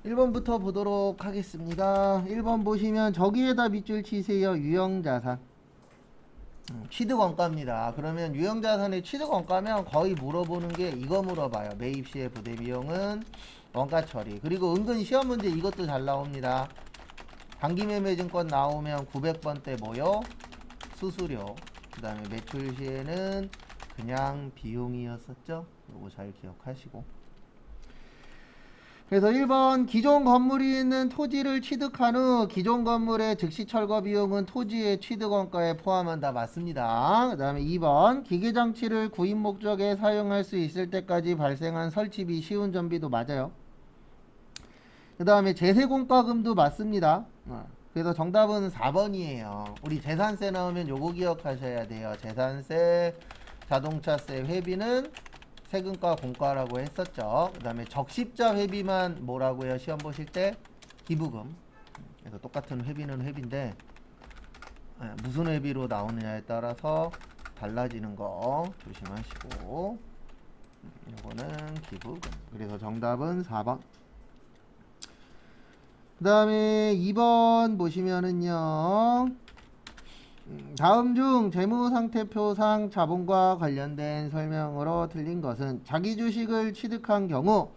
1번부터 보도록 하겠습니다. 1번 보시면 저기에다 밑줄 치세요. 유형자산. 취득원가입니다. 그러면 유형자산의 취득원가면 거의 물어보는 게 이거 물어봐요. 매입 시의 부대 비용은 원가 처리. 그리고 은근 시험 문제 이것도 잘 나옵니다. 단기매매증권 나오면 900번대 뭐요? 수수료. 그 다음에 매출 시에는 그냥 비용이었었죠. 요거 잘 기억하시고. 그래서 1번 기존 건물이 있는 토지를 취득한 후 기존 건물의 즉시 철거 비용은 토지의 취득원가에 포함한다. 맞습니다. 그 다음에 2번 기계장치를 구입 목적에 사용할 수 있을 때까지 발생한 설치비 시운 전비도 맞아요. 그 다음에 재세공과금도 맞습니다. 그래서 정답은 4번이에요. 우리 재산세 나오면 요거 기억하셔야 돼요. 재산세, 자동차세, 회비는 세금과 공과라고 했었죠. 그 다음에 적십자 회비만 뭐라고요? 시험 보실 때 기부금. 그래서 똑같은 회비는 회비인데 무슨 회비로 나오느냐에 따라서 달라지는 거 조심하시고, 이거는 기부금. 그래서 정답은 4번. 그 다음에 2번 보시면은요, 다음 중 재무상태표상 자본과 관련된 설명으로 틀린 것은 자기 주식을 취득한 경우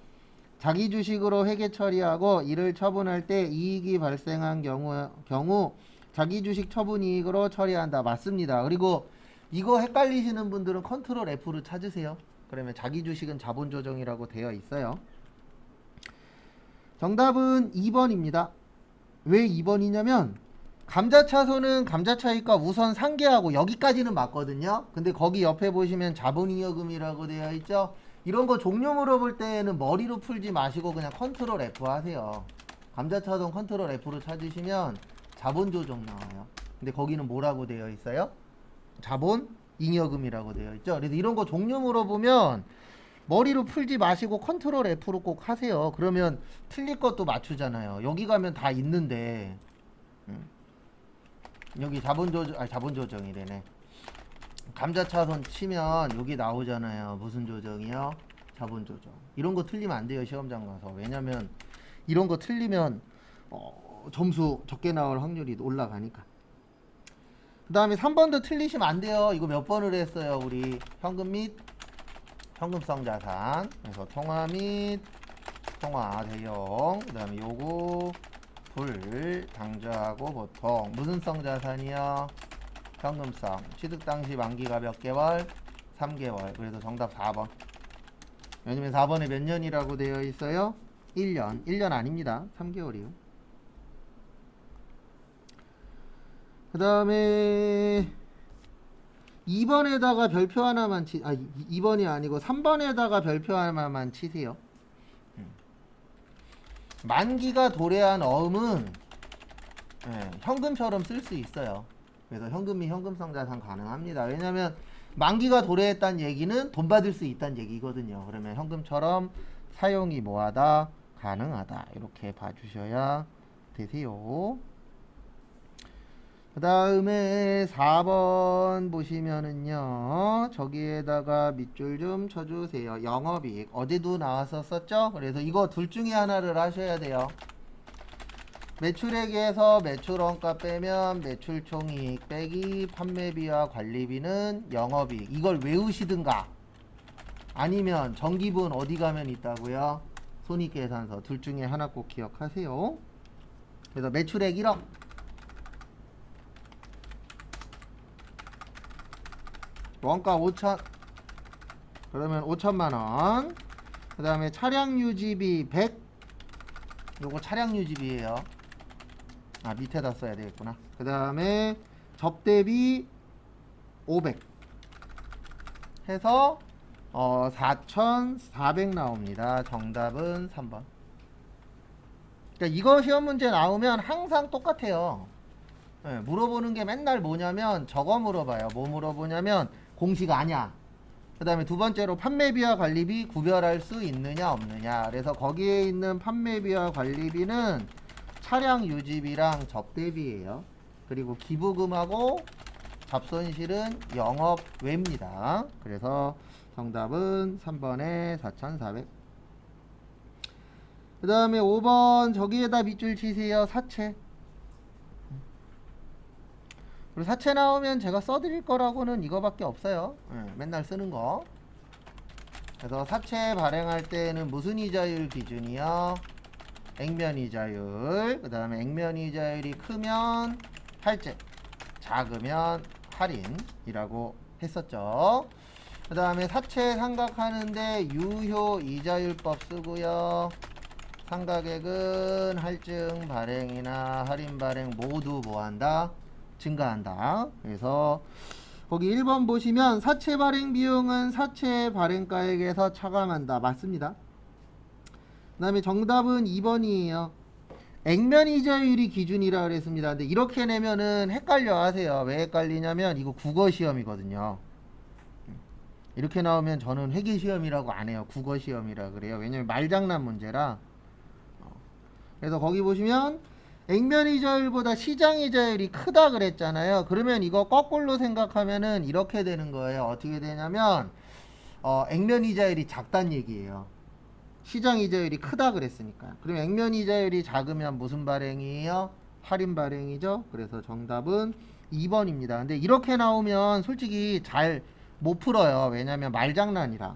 자기 주식으로 회계 처리하고 이를 처분할 때 이익이 발생한 경우 자기 주식 처분 이익으로 처리한다. 맞습니다. 그리고 이거 헷갈리시는 분들은 컨트롤 F를 찾으세요. 그러면 자기 주식은 자본 조정이라고 되어 있어요. 정답은 2번입니다. 왜 2번이냐면 감자차손은 감자차익과 우선 상계하고 여기까지는 맞거든요. 근데 거기 옆에 보시면 자본잉여금이라고 되어 있죠. 이런 거 종류 물어볼 때는 머리로 풀지 마시고 그냥 컨트롤 F 하세요. 감자차손 컨트롤 F로 찾으시면 자본조정 나와요. 근데 거기는 뭐라고 되어 있어요? 자본잉여금이라고 되어 있죠. 그래서 이런 거 종류 물어보면 머리로 풀지 마시고 컨트롤 F로 꼭 하세요. 그러면 틀릴 것도 맞추잖아요. 여기 가면 다 있는데 여기 자본조정이 되네. 감자차손 치면 여기 나오잖아요. 무슨 조정이요? 자본조정. 이런 거 틀리면 안 돼요. 시험장 가서. 왜냐면 이런 거 틀리면 점수 적게 나올 확률이 올라가니까. 그 다음에 3번도 틀리시면 안 돼요. 이거 몇 번을 했어요. 우리 현금 및 현금성 자산. 그래서 통화 및 통화 대용. 그 다음에 요구 불 당좌하고 보통 무슨 성 자산이요? 현금성. 취득 당시 만기가 몇 개월? 3개월. 그래서 정답 4번. 왜냐면 4번에 몇 년이라고 되어 있어요? 1년. 1년 아닙니다. 3개월이요. 그 다음에 2번에다가 별표 하나만 2번이 아니고 3번에다가 별표 하나만 치세요. 만기가 도래한 어음은 현금처럼 쓸 수 있어요. 그래서 현금이 현금성 자산 가능합니다. 왜냐하면 만기가 도래했다는 얘기는 돈 받을 수 있다는 얘기거든요. 그러면 현금처럼 사용이 뭐하다? 가능하다. 이렇게 봐주셔야 되세요. 그 다음에 4번 보시면은요, 저기에다가 밑줄 좀 쳐주세요. 영업이익. 어제도 나왔었죠? 그래서 이거 둘 중에 하나를 하셔야 돼요. 매출액에서 매출원가 빼면 매출총이익 빼기 판매비와 관리비는 영업이익. 이걸 외우시든가 아니면 정기분 어디 가면 있다고요? 손익계산서. 둘 중에 하나 꼭 기억하세요. 그래서 매출액 1억. 원가 5천. 그러면 5천만원. 그 다음에 차량 유지비 100. 요거 차량 유지비에요. 밑에다 써야 되겠구나. 그 다음에 접대비 500 해서 4,400 나옵니다. 정답은 3번. 그러니까 이거 시험 문제 나오면 항상 똑같아요. 물어보는 게 맨날 뭐냐면 저거 물어봐요. 뭐 물어보냐면 공식 아냐. 그 다음에 두 번째로 판매비와 관리비 구별할 수 있느냐 없느냐. 그래서 거기에 있는 판매비와 관리비는 차량 유지비랑 접대비예요. 그리고 기부금하고 잡손실은 영업외입니다. 그래서 정답은 3번에 4,400. 그 다음에 5번 저기에다 밑줄 치세요. 사체. 그리고 사체 나오면 제가 써드릴 거라고는 이거밖에 없어요. 맨날 쓰는 거. 그래서 사체 발행할 때는 무슨 이자율 기준이요? 액면 이자율. 그 다음에 액면 이자율이 크면 할증, 작으면 할인이라고 했었죠. 그 다음에 사채 상각하는데 유효 이자율법 쓰고요. 상가액은 할증 발행이나 할인 발행 모두 뭐한다? 증가한다. 그래서 거기 1번 보시면 사채 발행 비용은 사채 발행가액에서 차감한다. 맞습니다. 그 다음에 정답은 2번이에요. 액면 이자율이 기준이라 그랬습니다. 근데 이렇게 내면은 헷갈려 하세요. 왜 헷갈리냐면 이거 국어 시험이거든요. 이렇게 나오면 저는 회계 시험이라고 안 해요. 국어 시험이라 그래요. 왜냐면 말장난 문제라. 그래서 거기 보시면 액면 이자율보다 시장 이자율이 크다 그랬잖아요. 그러면 이거 거꾸로 생각하면은 이렇게 되는 거예요. 어떻게 되냐면 액면 이자율이 작단 얘기예요. 시장 이자율이 크다 그랬으니까. 그러면 액면 이자율이 작으면 무슨 발행이에요? 할인 발행이죠. 그래서 정답은 2번입니다. 근데 이렇게 나오면 솔직히 잘 못 풀어요. 왜냐면 말장난이라.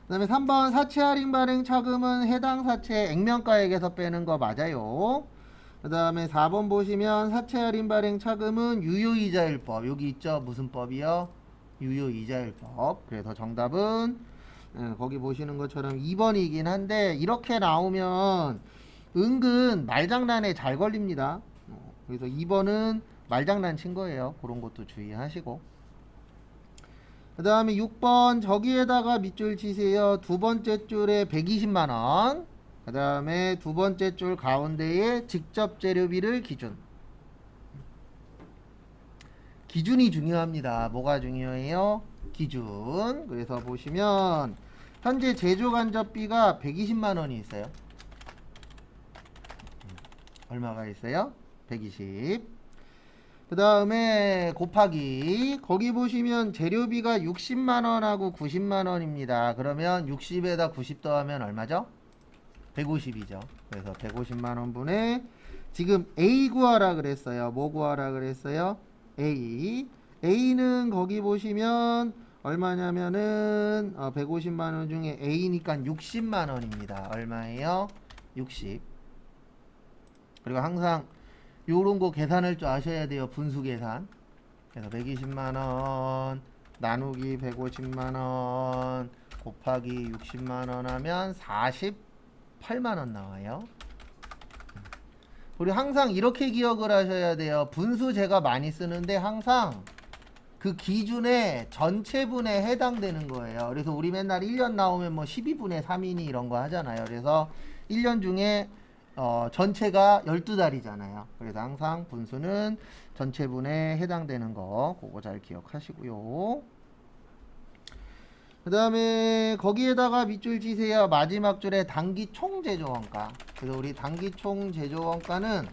그 다음에 3번 사채 할인 발행 차금은 해당 사채 액면가액에서 빼는 거 맞아요. 그 다음에 4번 보시면 사채 할인 발행 차금은 유효이자율법. 여기 있죠. 무슨 법이요? 유효이자율법. 그래서 정답은 거기 보시는 것처럼 2번이긴 한데 이렇게 나오면 은근 말장난에 잘 걸립니다. 그래서 2번은 말장난 친 거예요. 그런 것도 주의하시고. 그 다음에 6번 저기에다가 밑줄 치세요. 두 번째 줄에 120만원. 그 다음에 두 번째 줄 가운데에 직접 재료비를 기준. 기준이 중요합니다. 뭐가 중요해요? 기준. 그래서 보시면 현재 제조 간접비가 120만원이 있어요. 얼마가 있어요? 120. 그 다음에 곱하기 거기 보시면 재료비가 60만원하고 90만원입니다. 그러면 60에다 90 더하면 얼마죠? 150이죠. 그래서 150만원 분의 지금 A 구하라 그랬어요. 뭐 구하라 그랬어요? A는 거기 보시면 얼마냐면은 150만원 중에 A니까 60만원입니다. 얼마예요? 60. 그리고 항상 요런 거 계산할 줄 아셔야 돼요. 분수 계산. 그래서 120만원 나누기 150만원 곱하기 60만원 하면 48만원 나와요. 그리고 항상 이렇게 기억을 하셔야 돼요. 분수 제가 많이 쓰는데 항상 그 기준에 전체분에 해당되는 거예요. 그래서 우리 맨날 1년 나오면 뭐 12분의 3이니 이런 거 하잖아요. 그래서 1년 중에 전체가 12달이잖아요. 그래서 항상 분수는 전체분에 해당되는 거 그거 잘 기억하시고요. 그 다음에 거기에다가 밑줄 치세요. 마지막 줄에 단기 총 제조원가. 그래서 우리 단기 총 제조원가는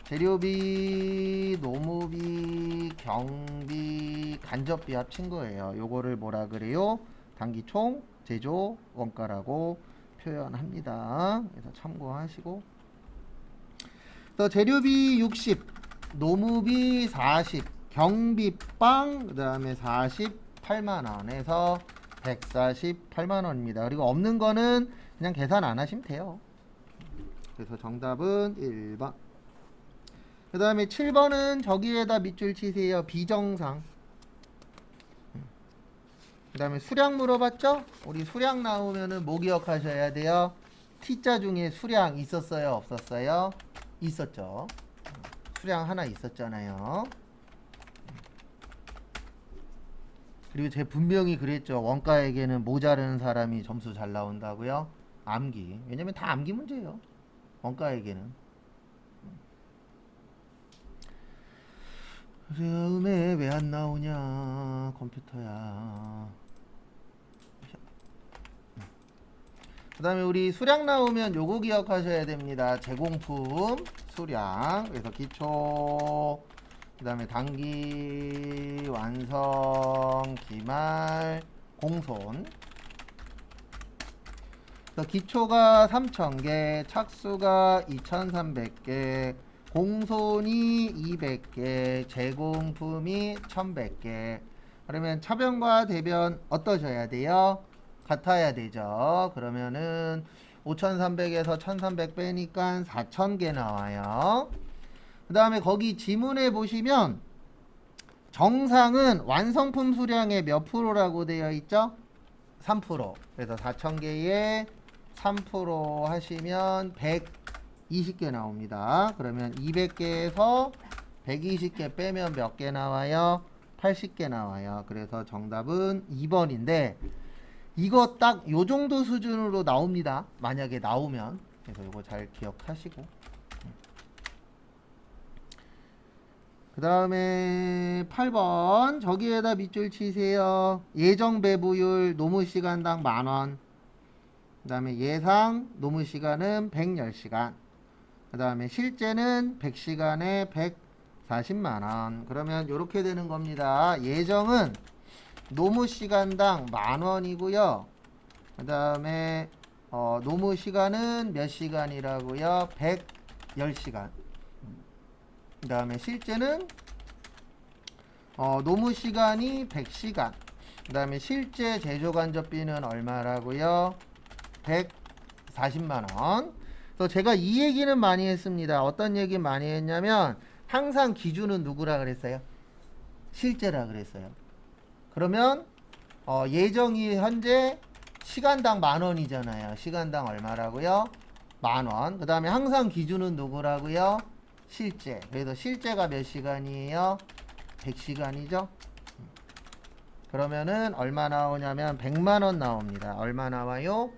재료비, 노무비, 경비, 간접비 합친 거예요. 요거를 뭐라 그래요? 단기 총 제조원가라고 표현합니다. 그래서 참고하시고. 또 재료비 60, 노무비 40, 경비 빵, 그 다음에 48만원에서 148만원입니다. 그리고 없는 거는 그냥 계산 안 하시면 돼요. 그래서 정답은 1번. 그 다음에 7번은 저기에다 밑줄 치세요. 비정상. 그 다음에 수량 물어봤죠? 우리 수량 나오면은 뭐 기억하셔야 돼요? T자 중에 수량 있었어요? 없었어요? 있었죠. 수량 하나 있었잖아요. 그리고 제 분명히 그랬죠. 원가에게는 모자르는 사람이 점수 잘 나온다고요? 암기. 왜냐면 다 암기 문제예요. 원가에게는. 음에 왜 안 나오냐 컴퓨터야. 그 다음에 우리 수량 나오면 요거 기억하셔야 됩니다. 제공품 수량. 그래서 기초, 그 다음에 단기, 완성, 기말, 공손. 그래서 기초가 3,000개, 착수가 2,300개, 공손이 200개, 제공품이 1,100개. 그러면 차변과 대변 어떠셔야 돼요? 같아야 되죠. 그러면은 5,300에서 1,300 빼니까 4,000개 나와요. 그 다음에 거기 지문에 보시면 정상은 완성품 수량의 몇 프로라고 되어 있죠? 3%. 그래서 4,000개에 3% 하시면 120개 나옵니다. 그러면 200개에서 120개 빼면 몇 개 나와요? 80개 나와요. 그래서 정답은 2번인데 이거 딱 요 정도 수준으로 나옵니다. 만약에 나오면. 그래서 이거 잘 기억하시고. 그 다음에 8번 저기에다 밑줄 치세요. 예정 배부율 노무시간당 만원. 그 다음에 예상 노무시간은 110시간. 그 다음에 실제는 100시간에 140만원. 그러면 이렇게 되는 겁니다. 예정은 노무시간당 만원이고요. 그 다음에 노무시간은 몇 시간이라고요? 110시간. 그 다음에 실제는 노무시간이 100시간. 그 다음에 실제 제조간접비는 얼마라고요? 140만원. 그래서 제가 이 얘기는 많이 했습니다. 어떤 얘기 많이 했냐면 항상 기준은 누구라 그랬어요? 실제라 그랬어요. 그러면 예정이 현재 시간당 만원이잖아요. 시간당 얼마라고요? 만원. 그 다음에 항상 기준은 누구라고요? 실제. 그래서 실제가 몇 시간이에요? 100시간이죠. 그러면은 얼마 나오냐면 100만원 나옵니다. 얼마 나와요?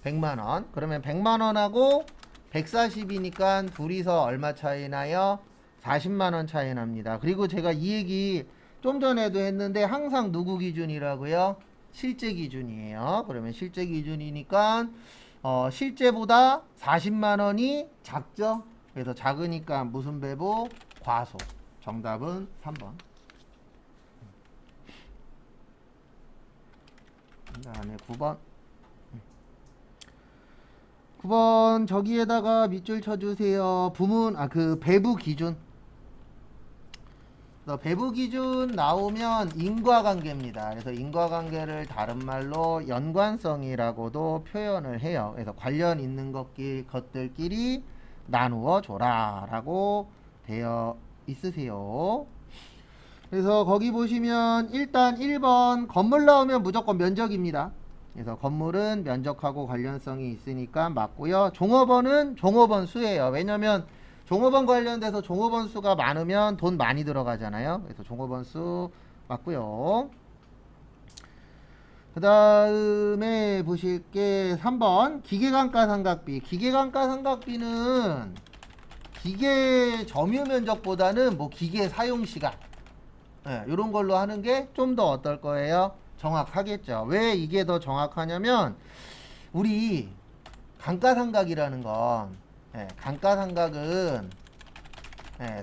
100만원. 그러면 100만원하고 140이니까 둘이서 얼마 차이 나요? 40만원 차이 납니다. 그리고 제가 이 얘기 좀 전에도 했는데 항상 누구 기준이라고요? 실제 기준이에요. 그러면 실제 기준이니까 실제보다 40만원이 작죠? 그래서 작으니까 무슨 배부? 과소. 정답은 3번. 그 다음에 9번. 9번 저기에다가 밑줄 쳐주세요. 부문 그 배부 기준. 배부 기준 나오면 인과관계입니다. 그래서 인과관계를 다른 말로 연관성이라고도 표현을 해요. 그래서 관련 있는 것들끼리 나누어 줘라 라고 되어 있으세요. 그래서 거기 보시면 일단 1번 건물 나오면 무조건 면적입니다. 그래서 건물은 면적하고 관련성이 있으니까 맞고요. 종업원은 종업원 수예요. 왜냐면 종업원 관련돼서 종업원 수가 많으면 돈 많이 들어가잖아요. 그래서 종업원 수 맞고요. 그 다음에 보실 게 3번 기계감가상각비. 기계감가상각비는 기계 점유 면적보다는 뭐 기계 사용시간 이런 걸로 하는 게 좀 더 어떨 거예요? 정확하겠죠. 왜 이게 더 정확하냐면 우리 감가상각이라는 건 감가상각은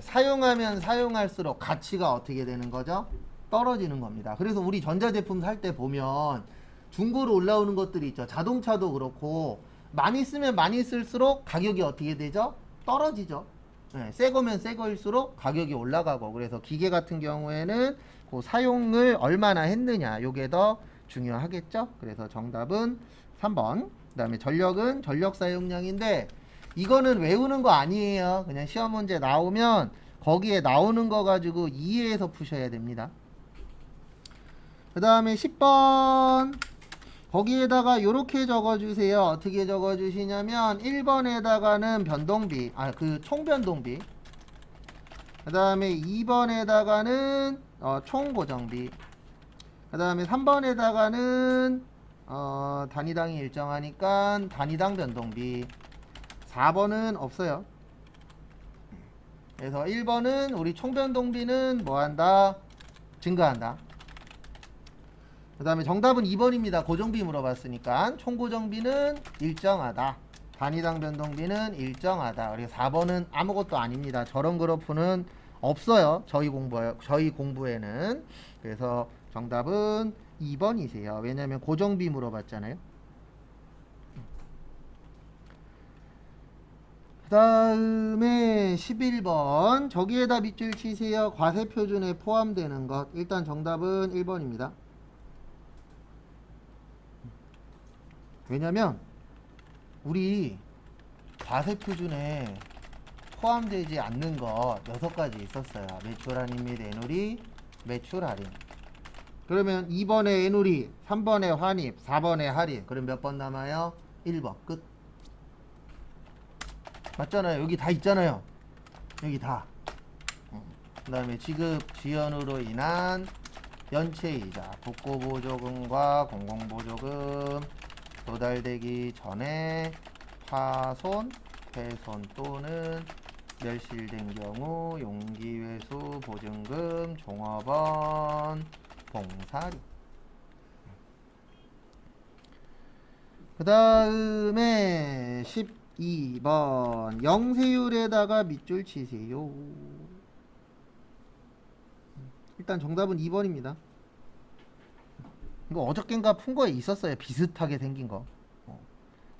사용하면 사용할수록 가치가 어떻게 되는 거죠? 떨어지는 겁니다. 그래서 우리 전자제품 살 때 보면 중고로 올라오는 것들이 있죠. 자동차도 그렇고 많이 쓰면 많이 쓸수록 가격이 어떻게 되죠? 떨어지죠. 새 거면 새 거일수록 가격이 올라가고. 그래서 기계 같은 경우에는 그 사용을 얼마나 했느냐 요게 더 중요하겠죠. 그래서 정답은 3번. 그 다음에 전력은 전력 사용량인데 이거는 외우는 거 아니에요. 그냥 시험 문제 나오면 거기에 나오는 거 가지고 이해해서 푸셔야 됩니다. 그 다음에 10번 거기에다가 요렇게 적어주세요. 어떻게 적어주시냐면 1번에다가는 변동비 그 총변동비, 그 다음에 2번에다가는 총고정비, 그 다음에 3번에다가는 단위당이 일정하니까 단위당 변동비, 4번은 없어요. 그래서 1번은 우리 총변동비는 뭐한다? 증가한다. 그 다음에 정답은 2번입니다. 고정비 물어봤으니까 총고정비는 일정하다. 단위당 변동비는 일정하다. 그리고 4번은 아무것도 아닙니다. 저런 그래프는 없어요. 저희 공부에는. 그래서 정답은 2번이세요. 왜냐하면 고정비 물어봤잖아요. 그 다음에 11번 저기에다 밑줄 치세요. 과세표준에 포함되는 것. 일단 정답은 1번입니다. 왜냐면 우리 과세표준에 포함되지 않는 것 6가지 있었어요. 매출 할인 및 애누리, 매출 할인. 그러면 2번에 애누리, 3번에 환입, 4번에 할인. 그럼 몇 번 남아요? 1번 끝. 맞잖아요. 여기 다 있잖아요. 여기 다. 그 다음에 지급 지연으로 인한 연체이자 국고보조금과 공공보조금 도달되기 전에 파손, 훼손 또는 멸실된 경우 용기회수 보증금 종업원 봉사료. 그 다음에 12번 영세율에다가 밑줄 치세요. 일단 정답은 2번입니다. 이거 어저껜가 푼 거에 있었어요. 비슷하게 생긴 거.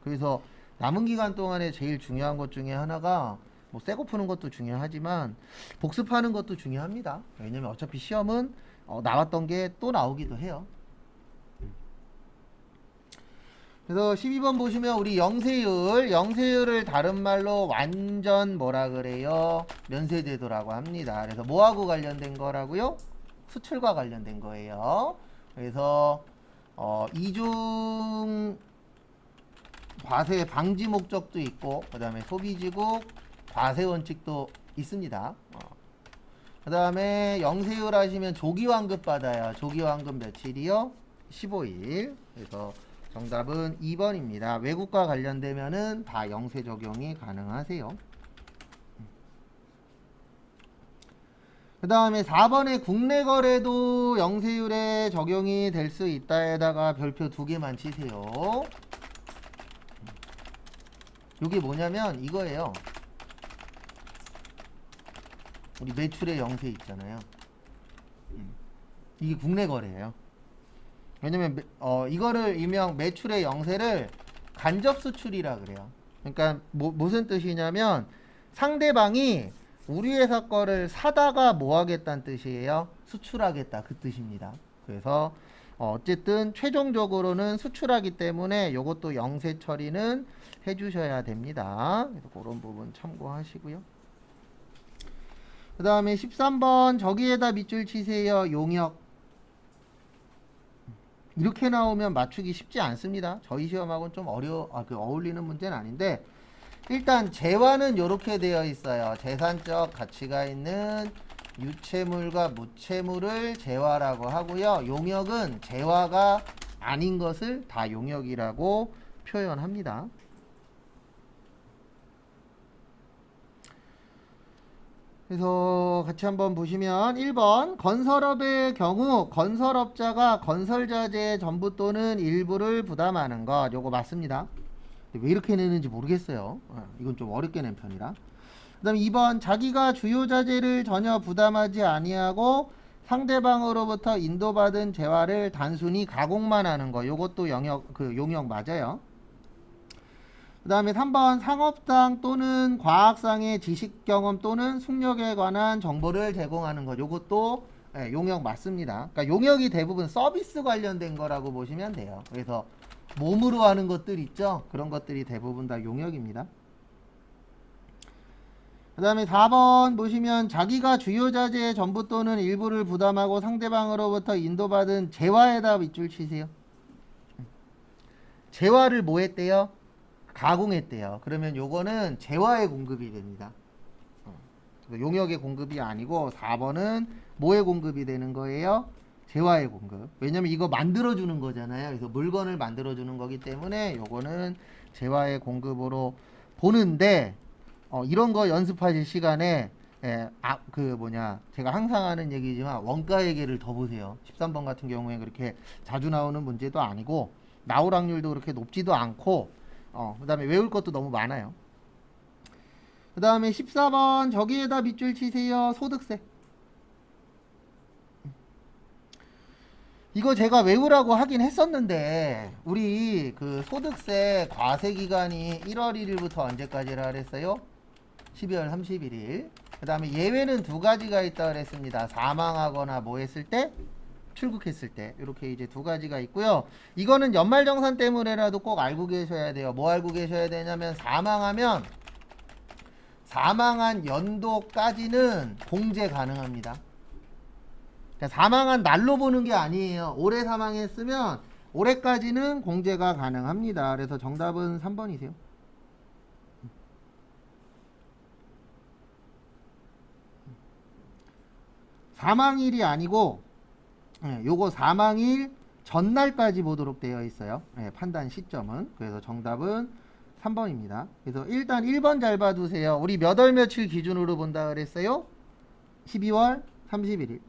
그래서 남은 기간 동안에 제일 중요한 것 중에 하나가 뭐 새거 푸는 것도 중요하지만 복습하는 것도 중요합니다. 왜냐면 어차피 시험은 나왔던 게 또 나오기도 해요. 그래서 12번 보시면 우리 영세율을 다른 말로 완전 뭐라 그래요? 면세제도라고 합니다. 그래서 뭐하고 관련된 거라고요? 수출과 관련된 거예요. 그래서 이중 과세 방지 목적도 있고 그 다음에 소비지국 과세 원칙도 있습니다. 그 다음에 영세율 하시면 조기환급 받아요. 조기환급 며칠이요? 15일. 그래서 정답은 2번입니다. 외국과 관련되면은 다 영세 적용이 가능하세요. 그 다음에 4번에 국내 거래도 영세율에 적용이 될 수 있다에다가 별표 2개만 치세요. 이게 뭐냐면 이거예요. 우리 매출의 영세 있잖아요. 이게 국내 거래예요. 왜냐면 이거를 일명 매출의 영세를 간접 수출이라 그래요. 그러니까 무슨 뜻이냐면 상대방이 우리 회사 거를 사다가 뭐 하겠다는 뜻이에요? 수출하겠다 그 뜻입니다. 그래서 어쨌든 최종적으로는 수출하기 때문에 이것도 영세 처리는 해주셔야 됩니다. 그래서 그런 부분 참고하시고요. 그 다음에 13번 저기에다 밑줄 치세요. 용역. 이렇게 나오면 맞추기 쉽지 않습니다. 저희 시험하고는 좀 어울리는 문제는 아닌데 일단 재화는 이렇게 되어 있어요. 재산적 가치가 있는 유채물과 무채물을 재화라고 하고요. 용역은 재화가 아닌 것을 다 용역이라고 표현합니다. 그래서 같이 한번 보시면 1번 건설업의 경우 건설업자가 건설자재의 전부 또는 일부를 부담하는 것 요거 맞습니다. 왜 이렇게 내는지 모르겠어요. 이건 좀 어렵게 낸 편이라. 그 다음에 2번 자기가 주요 자재를 전혀 부담하지 아니하고 상대방으로부터 인도받은 재화를 단순히 가공만 하는 거 요것도 용역 맞아요. 그 다음에 3번 상업상 또는 과학상의 지식 경험 또는 숙력에 관한 정보를 제공하는 것 요것도 용역 맞습니다. 그러니까 용역이 대부분 서비스 관련된 거라고 보시면 돼요. 그래서 몸으로 하는 것들 있죠. 그런 것들이 대부분 다 용역입니다. 그 다음에 4번 보시면 자기가 주요 자재의 전부 또는 일부를 부담하고 상대방으로부터 인도받은 재화에다 밑줄 치세요. 재화를 뭐 했대요? 가공했대요. 그러면 요거는 재화의 공급이 됩니다. 용역의 공급이 아니고 4번은 뭐의 공급이 되는 거예요? 재화의 공급. 왜냐면 이거 만들어주는 거잖아요. 그래서 물건을 만들어주는 거기 때문에 요거는 재화의 공급으로 보는데 이런 거 연습하실 시간에 제가 항상 하는 얘기지만 원가 회계를 더 보세요. 13번 같은 경우에 그렇게 자주 나오는 문제도 아니고 나올 확률도 그렇게 높지도 않고 그 다음에 외울 것도 너무 많아요. 그 다음에 14번 저기에다 밑줄 치세요. 소득세. 이거 제가 외우라고 하긴 했었는데 우리 그 소득세 과세 기간이 1월 1일부터 언제까지라 그랬어요? 12월 31일. 그 다음에 예외는 두 가지가 있다 그랬습니다. 사망하거나 뭐 했을 때, 출국했을 때. 이렇게 이제 두 가지가 있고요. 이거는 연말정산 때문에라도 꼭 알고 계셔야 돼요. 뭐 알고 계셔야 되냐면 사망한 연도까지는 공제 가능합니다. 그러니까 사망한 날로 보는 게 아니에요. 올해 사망했으면 올해까지는 공제가 가능합니다. 그래서 정답은 3번이세요. 사망일이 아니고 요거 사망일 전날까지 보도록 되어 있어요. 판단 시점은. 그래서 정답은 3번입니다. 그래서 일단 1번 잘 봐두세요. 우리 몇 월 며칠 기준으로 본다 그랬어요? 12월 31일.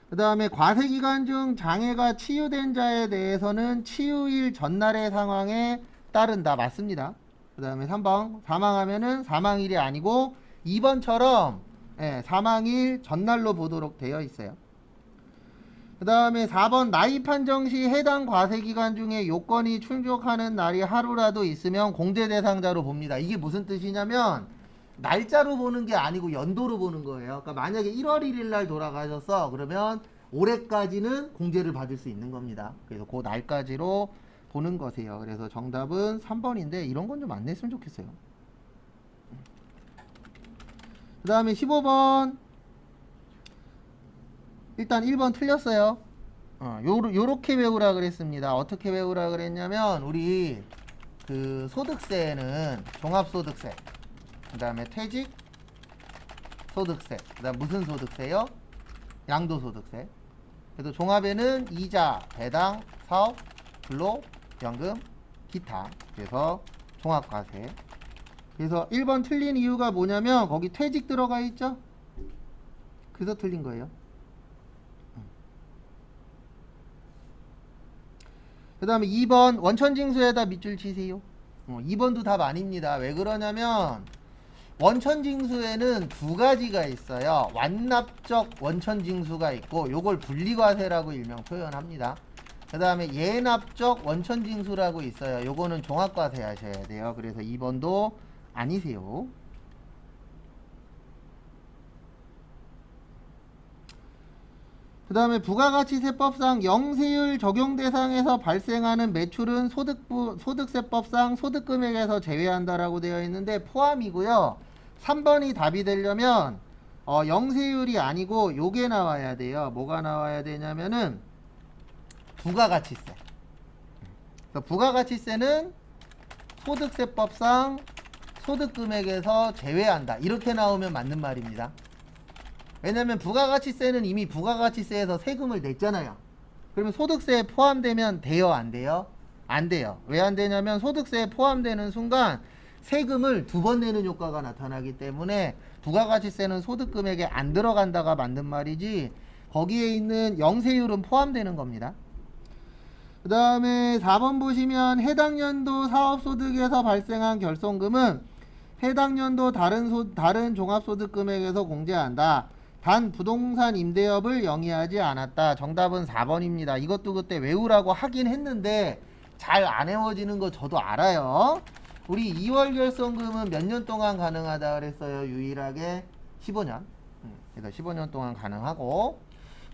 그 다음에 과세기간 중 장애가 치유된 자에 대해서는 치유일 전날의 상황에 따른다. 맞습니다. 그 다음에 3번 사망하면은 사망일이 아니고 2번처럼 사망일 전날로 보도록 되어 있어요. 그 다음에 4번 나이 판정 시 해당 과세기간 중에 요건이 충족하는 날이 하루라도 있으면 공제 대상자로 봅니다. 이게 무슨 뜻이냐면 날짜로 보는 게 아니고 연도로 보는 거예요. 그러니까 만약에 1월 1일 날 돌아가셨어. 그러면 올해까지는 공제를 받을 수 있는 겁니다. 그래서 그 날까지로 보는 거세요. 그래서 정답은 3번인데 이런 건 좀 안 냈으면 좋겠어요. 그 다음에 15번 일단 1번 틀렸어요. 요렇게 외우라 그랬습니다. 어떻게 외우라 그랬냐면 우리 그 소득세는 종합소득세, 그 다음에 퇴직 소득세, 그 다음 무슨 소득세요? 양도소득세. 그래서 종합에는 이자, 배당, 사업, 근로, 연금, 기타. 그래서 종합과세. 그래서 1번 틀린 이유가 뭐냐면 거기 퇴직 들어가 있죠? 그래서 틀린 거예요. 그 다음에 2번 원천징수에다 밑줄 치세요. 2번도 답 아닙니다. 왜 그러냐면 원천징수에는 두 가지가 있어요. 완납적 원천징수가 있고 요걸 분리과세라고 일명 표현합니다. 그 다음에 예납적 원천징수라고 있어요. 요거는 종합과세 하셔야 돼요. 그래서 2번도 아니세요. 그 다음에 부가가치세법상 영세율 적용 대상에서 발생하는 매출은 소득세법상 소득금액에서 제외한다라고 되어 있는데 포함이고요. 3번이 답이 되려면 영세율이 아니고 요게 나와야 돼요. 뭐가 나와야 되냐면은 부가가치세. 그러니까 부가가치세는 소득세법상 소득금액에서 제외한다. 이렇게 나오면 맞는 말입니다. 왜냐면 부가가치세는 이미 부가가치세에서 세금을 냈잖아요. 그러면 소득세에 포함되면 돼요, 안 돼요? 안 돼요. 왜 안 되냐면 소득세에 포함되는 순간 세금을 두 번 내는 효과가 나타나기 때문에 부가가치세는 소득금액에 안 들어간다가 맞는 말이지 거기에 있는 영세율은 포함되는 겁니다. 그 다음에 4번 보시면 해당 연도 사업소득에서 발생한 결손금은 해당 연도 다른 종합소득금액에서 공제한다. 단 부동산 임대업을 영위하지 않았다. 정답은 4번입니다. 이것도 그때 외우라고 하긴 했는데 잘 안 외워지는 거 저도 알아요. 우리 2월 결손금은 몇 년 동안 가능하다 그랬어요. 유일하게 15년. 그래서 15년 동안 가능하고,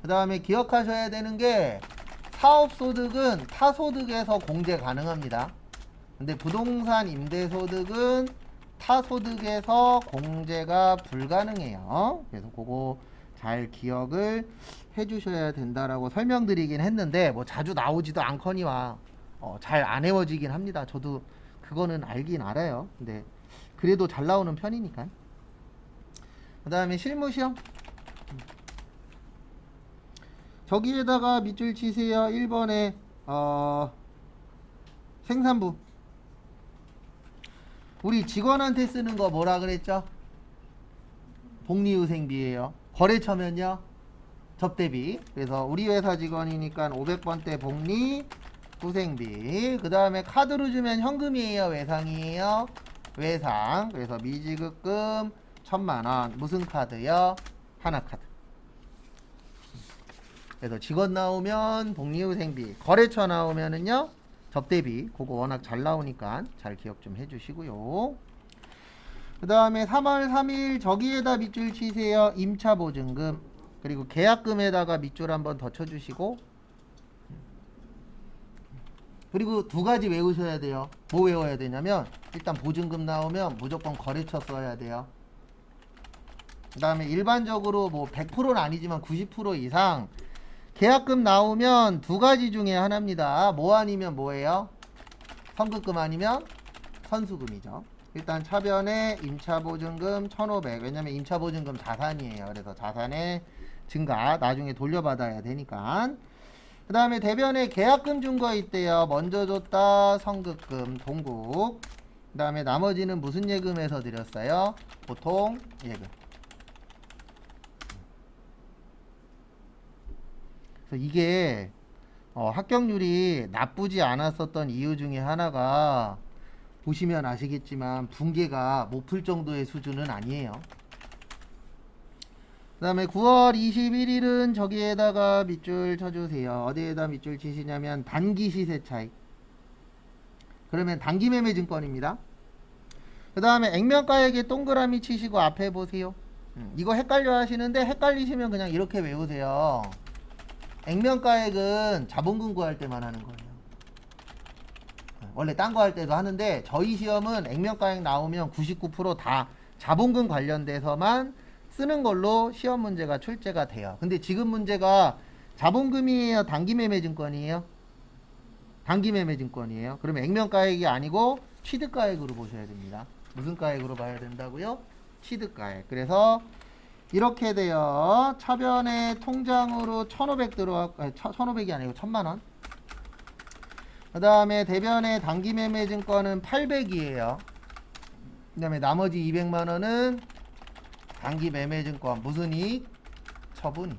그 다음에 기억하셔야 되는 게 사업소득은 타소득에서 공제 가능합니다. 근데 부동산 임대소득은 타소득에서 공제가 불가능해요. 그래서 그거 잘 기억을 해주셔야 된다라고 설명드리긴 했는데 뭐 자주 나오지도 않거니와 잘 안 외워지긴 합니다. 저도 그거는 알긴 알아요. 근데 그래도 잘 나오는 편이니까. 그 다음에 실무시험. 저기에다가 밑줄 치세요. 1번에 생산부. 우리 직원한테 쓰는 거 뭐라 그랬죠? 복리후생비예요. 거래처면요? 접대비. 그래서 우리 회사 직원이니까 500번대 복리후생비. 그 다음에 카드로 주면 현금이에요? 외상이에요? 외상. 그래서 미지급금 1000만원. 무슨 카드요? 하나카드. 그래서 직원 나오면 복리후생비, 거래처 나오면은요 접대비. 그거 워낙 잘 나오니까 잘 기억 좀 해주시고요. 그 다음에 3월 3일 저기에다 밑줄 치세요. 임차 보증금. 그리고 계약금에다가 밑줄 한번 더 쳐주시고, 그리고 두 가지 외우셔야 돼요. 뭐 외워야 되냐면 일단 보증금 나오면 무조건 거래처 써야 돼요. 그 다음에 일반적으로 뭐 100%는 아니지만 90% 이상 계약금 나오면 두 가지 중에 하나입니다. 뭐 아니면 뭐예요? 선급금 아니면 선수금이죠. 일단 차변에 임차보증금 1,500. 왜냐면 임차보증금 자산이에요. 그래서 자산의 증가 나중에 돌려받아야 되니까. 그 다음에 대변에 계약금 준 거 있대요. 먼저 줬다 선급금 동국. 그 다음에 나머지는 무슨 예금에서 드렸어요? 보통 예금. 그래서 이게 합격률이 나쁘지 않았었던 이유 중에 하나가 보시면 아시겠지만 붕괴가 못 풀 정도의 수준은 아니에요. 그 다음에 9월 21일은 저기에다가 밑줄 쳐주세요. 어디에다 밑줄 치시냐면 단기 시세 차익. 그러면 단기 매매 증권입니다. 그 다음에 액면가액에 동그라미 치시고 앞에 보세요. 이거 헷갈려 하시는데 헷갈리시면 그냥 이렇게 외우세요. 액면가액은 자본금 구할 때만 하는 거예요. 원래 딴 거 할 때도 하는데 저희 시험은 액면가액 나오면 99% 다 자본금 관련돼서만 쓰는 걸로 시험 문제가 출제가 돼요. 근데 지금 문제가 자본금이에요? 단기 매매 증권이에요? 단기 매매 증권이에요. 그러면 액면가액이 아니고 취득가액으로 보셔야 됩니다. 무슨 가액으로 봐야 된다고요? 취득가액. 그래서 이렇게 돼요. 차변에 통장으로 1,500 1,500이 아니고 1,000만원. 그 다음에 대변에 단기 매매 증권은 800이에요. 그 다음에 나머지 200만원은 단기 매매 증권 무슨 이익? 처분이익.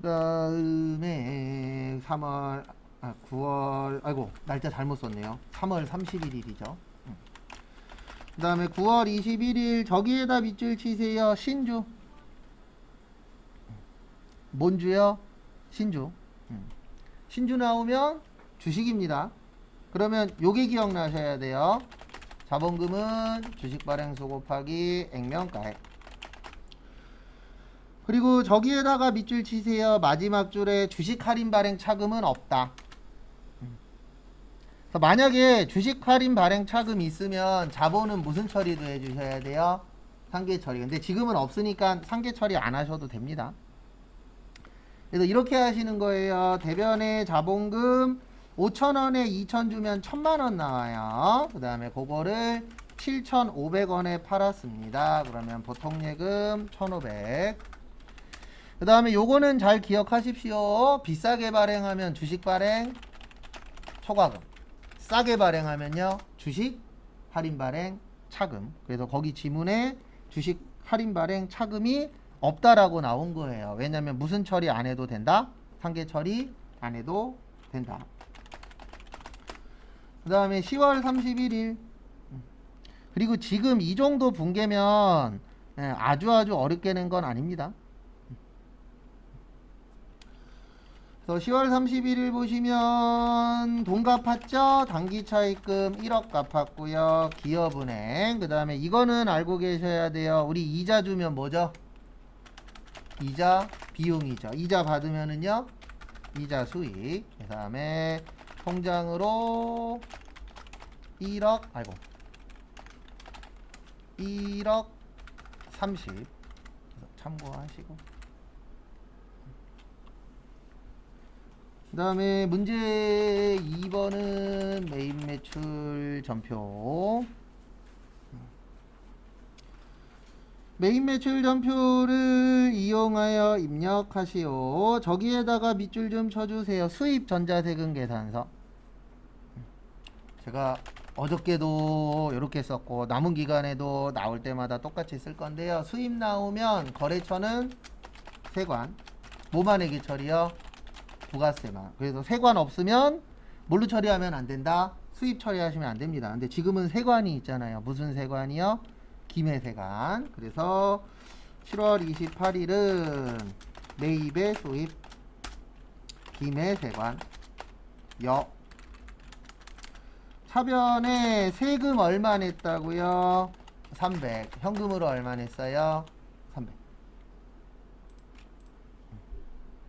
그 다음에 9월 아이고 날짜 잘못 썼네요. 3월 31일이죠. 그 다음에 9월 21일 저기에다 밑줄 치세요. 신주. 뭔 주요? 신주. 신주 나오면 주식입니다. 그러면 요게 기억나셔야 돼요. 자본금은 주식 발행수 곱하기 액면가액. 그리고 저기에다가 밑줄 치세요. 마지막 줄에 주식 할인 발행 차금은 없다. 그래서 만약에 주식 할인 발행 차금이 있으면 자본은 무슨 처리도 해주셔야 돼요? 상계 처리. 근데 지금은 없으니까 상계 처리 안 하셔도 됩니다. 그래서 이렇게 하시는 거예요. 대변에 자본금 5,000원에 2,000 주면 1,000만원 나와요. 그 다음에 그거를 7,500원에 팔았습니다. 그러면 보통 예금 1,500. 그 다음에 요거는 잘 기억하십시오. 비싸게 발행하면 주식 발행 초과금, 싸게 발행하면요 주식 할인 발행 차금. 그래서 거기 지문에 주식 할인 발행 차금이 없다라고 나온 거예요. 왜냐면 무슨 처리 안 해도 된다? 상계 처리 안 해도 된다. 그 다음에 10월 31일. 그리고 지금 이 정도 붕괴면 아주 어렵게 낸 건 아닙니다. 그래서 10월 31일 보시면 돈 갚았죠? 단기 차입금 1억 갚았고요. 기업은행. 그 다음에 이거는 알고 계셔야 돼요. 우리 이자 주면 뭐죠? 이자 비용이죠. 이자 받으면은요 이자 수익. 그 다음에 통장으로 1억 30. 참고하시고. 그 다음에 문제 2번은 매입 매출 전표. 매입 매출 전표를 이용하여 입력하시오. 저기에다가 밑줄 좀 쳐주세요. 수입 전자세금 계산서. 제가 어저께도 이렇게 썼고 남은 기간에도 나올 때마다 똑같이 쓸 건데요. 수입 나오면 거래처는 세관, 뭐만에게 처리요? 부가세만. 그래서 세관 없으면 뭘로 처리하면 안 된다? 수입 처리하시면 안 됩니다. 근데 지금은 세관이 있잖아요. 무슨 세관이요? 김해세관. 그래서 7월 28일은 매입의 수입 김해세관 여 차변에 세금 얼마 냈다고요? 300. 현금으로 얼마 냈어요? 300.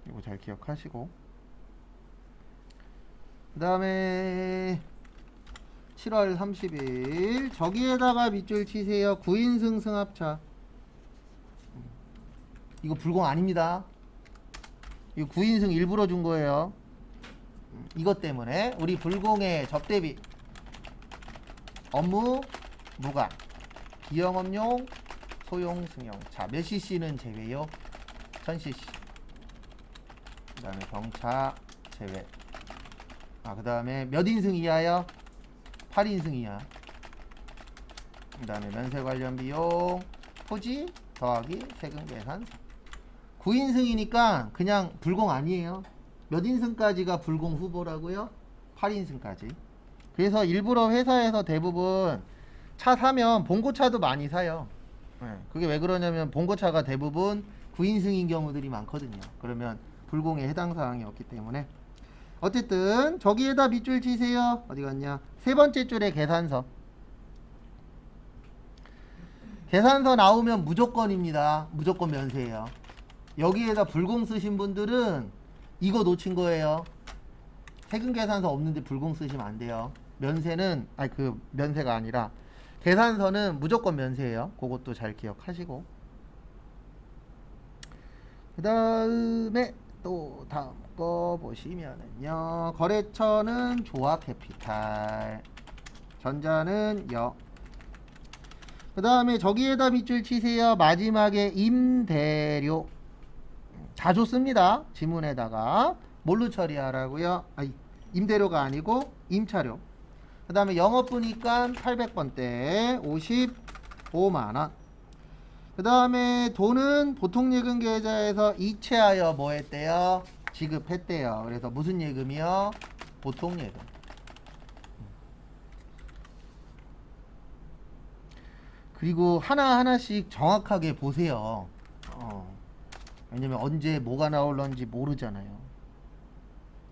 이거 잘 기억하시고. 그 다음에 7월 30일 저기에다가 밑줄 치세요. 9인승 승합차. 이거 불공 아닙니다. 이거 9인승 일부러 준 거예요. 이것 때문에 우리 불공의 접대비 업무 무관 기영업용 소용 승용차 몇 cc는 제외요? 1000cc. 그 다음에 경차 제외. 그 다음에 몇 인승 이하요? 8인승 이하. 그 다음에 면세 관련 비용 토지 더하기 세금 계산. 9인승이니까 그냥 불공 아니에요. 몇 인승까지가 불공 후보라고요? 8인승까지. 그래서 일부러 회사에서 대부분 차 사면 봉고차도 많이 사요. 그게 왜 그러냐면 봉고차가 대부분 9인승인 경우들이 많거든요. 그러면 불공에 해당 사항이 없기 때문에. 어쨌든 저기에다 밑줄 치세요. 어디 갔냐? 세 번째 줄에 계산서. 계산서 나오면 무조건입니다. 무조건 면세예요. 여기에다 불공 쓰신 분들은 이거 놓친 거예요. 세금 계산서 없는데 불공 쓰시면 안 돼요. 면세는 면세가 아니라 계산서는 무조건 면세예요. 그것도 잘 기억하시고. 그 다음에 또 다음 거 보시면은요. 거래처는 조합 캐피탈, 전자는 여. 그 다음에 저기에다 밑줄 치세요. 마지막에 임대료. 자주 씁니다. 지문에다가. 뭘로 처리하라고요? 임대료가 아니고 임차료. 그 다음에 영업부니까 800번대 55만원. 그 다음에 돈은 보통예금 계좌에서 이체하여 뭐 했대요? 지급했대요. 그래서 무슨 예금이요? 보통예금. 그리고 하나하나씩 정확하게 보세요. 왜냐면 언제 뭐가 나올런지 모르잖아요.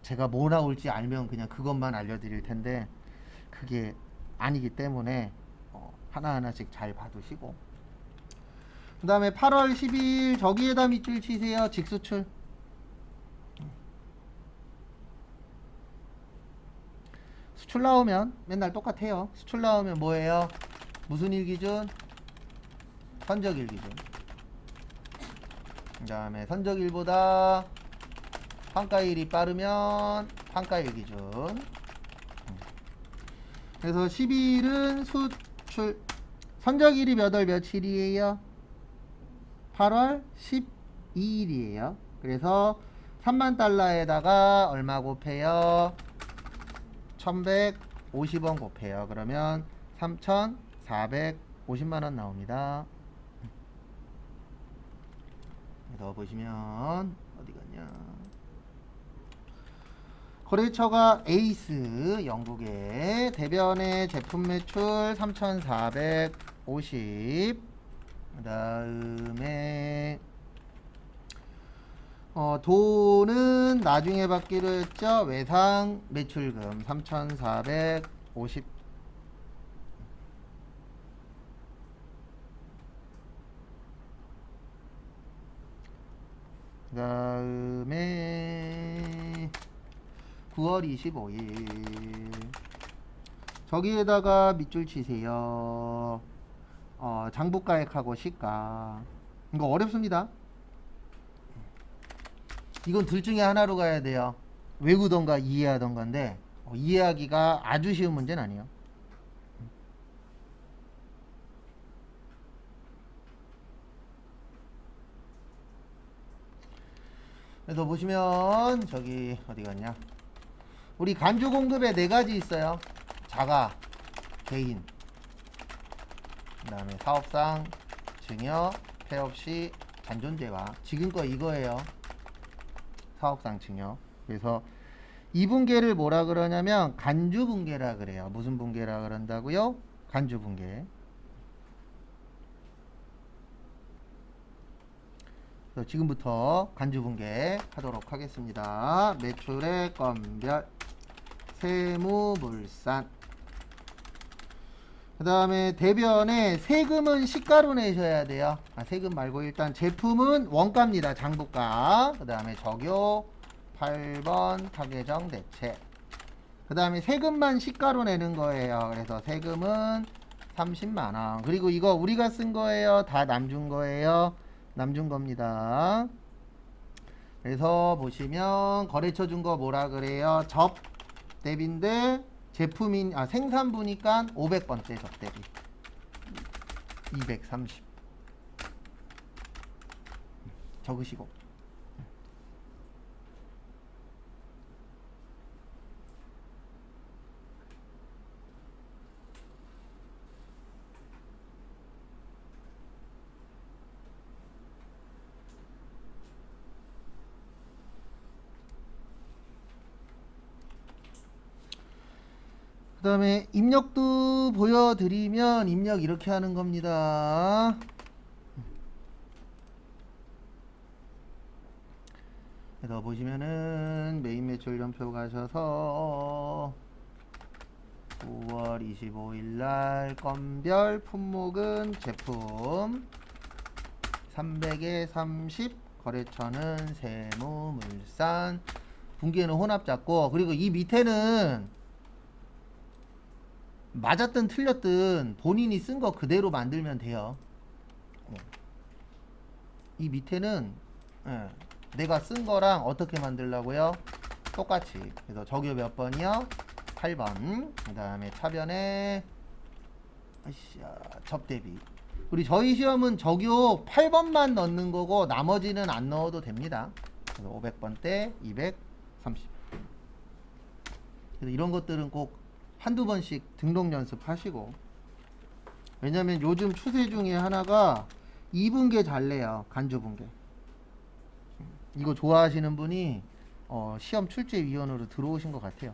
제가 뭐 나올지 알면 그냥 그것만 알려드릴 텐데 그게 아니기 때문에 하나하나씩 잘 봐두시고. 그 다음에 8월 10일 저기에다 밑줄 치세요. 직수출. 수출 나오면 맨날 똑같아요. 수출 나오면 뭐예요? 무슨 일기준? 선적일기준. 그 다음에 선적일보다 판가일이 빠르면 판가일기준. 그래서 10일은 수출. 선적일이 몇 월 며칠이에요? 8월 12일이에요. 그래서 3만 달러에다가 얼마 곱해요? 1150원 곱해요. 그러면 3450만원 나옵니다. 그래서 보시면 어디 갔냐? 거래처가 에이스 영국의 대변의 제품 매출 3450. 그 다음에 돈은 나중에 받기로 했죠. 외상 매출금 3450. 그 다음에 9월 25일 저기에다가 밑줄 치세요. 장부가액하고 시가. 이거 어렵습니다. 이건 둘 중에 하나로 가야 돼요. 외우던가 이해하던가인데 이해하기가 아주 쉬운 문제는 아니에요. 그래서 보시면 저기 어디 갔냐? 우리 간주 공급에 4가지 있어요. 자가, 개인, 그 다음에 사업상, 증여, 폐업시, 잔존재화. 지금껏 이거예요. 사업상 증여. 그래서 이 분계를 뭐라 그러냐면 간주 분계라 그래요. 무슨 분계라 그런다고요? 간주 분계. 그래서 지금부터 간주 분계 하도록 하겠습니다. 매출의 건별, 세무물산, 그 다음에 대변에 세금은 시가로 내셔야 돼요. 세금 말고 일단 제품은 원가입니다. 장부가. 그 다음에 적요 8번 타개정 대체. 그 다음에 세금만 시가로 내는 거예요. 그래서 세금은 30만원. 그리고 이거 우리가 쓴 거예요? 다 남준 거예요? 남준 겁니다. 그래서 보시면 거래처 준 거 뭐라 그래요? 접 대비인데 제품인 생산부니까 500번째 접 대비 230 적으시고. 그 다음에 입력도 보여드리면 입력 이렇게 하는 겁니다. 그래서 보시면은 메인 매출연표 가셔서 9월 25일날 건별 품목은 제품 300에 30 거래처는 세무물산 분기에는 혼합 잡고, 그리고 이 밑에는 맞았든 틀렸든 본인이 쓴 거 그대로 만들면 돼요. 이 밑에는 내가 쓴 거랑 어떻게 만들라고요? 똑같이. 그래서 적요 몇 번이요? 8번. 그 다음에 차변에 접대비. 우리 저희 시험은 적요 8번만 넣는 거고 나머지는 안 넣어도 됩니다. 그래서 500번 때 230. 그래서 이런 것들은 꼭 한두 번씩 등록 연습하시고. 왜냐면 요즘 추세 중에 하나가 2분계 잘 내요. 간주분계. 이거 좋아하시는 분이 시험 출제위원으로 들어오신 것 같아요.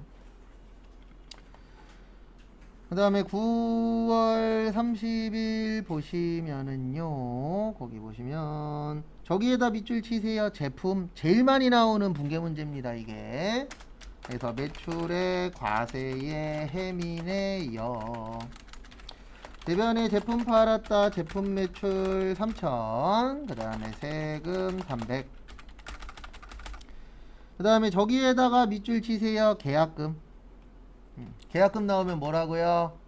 그 다음에 9월 30일 보시면은요, 거기 보시면 저기에다 밑줄 치세요. 제품 제일 많이 나오는 분계 문제입니다, 이게. 그래서 매출의 과세의 해민의 여. 대변에 제품 팔았다. 제품 매출 3,000. 그 다음에 세금 300. 그 다음에 저기에다가 밑줄 치세요. 계약금. 계약금 나오면 뭐라고요?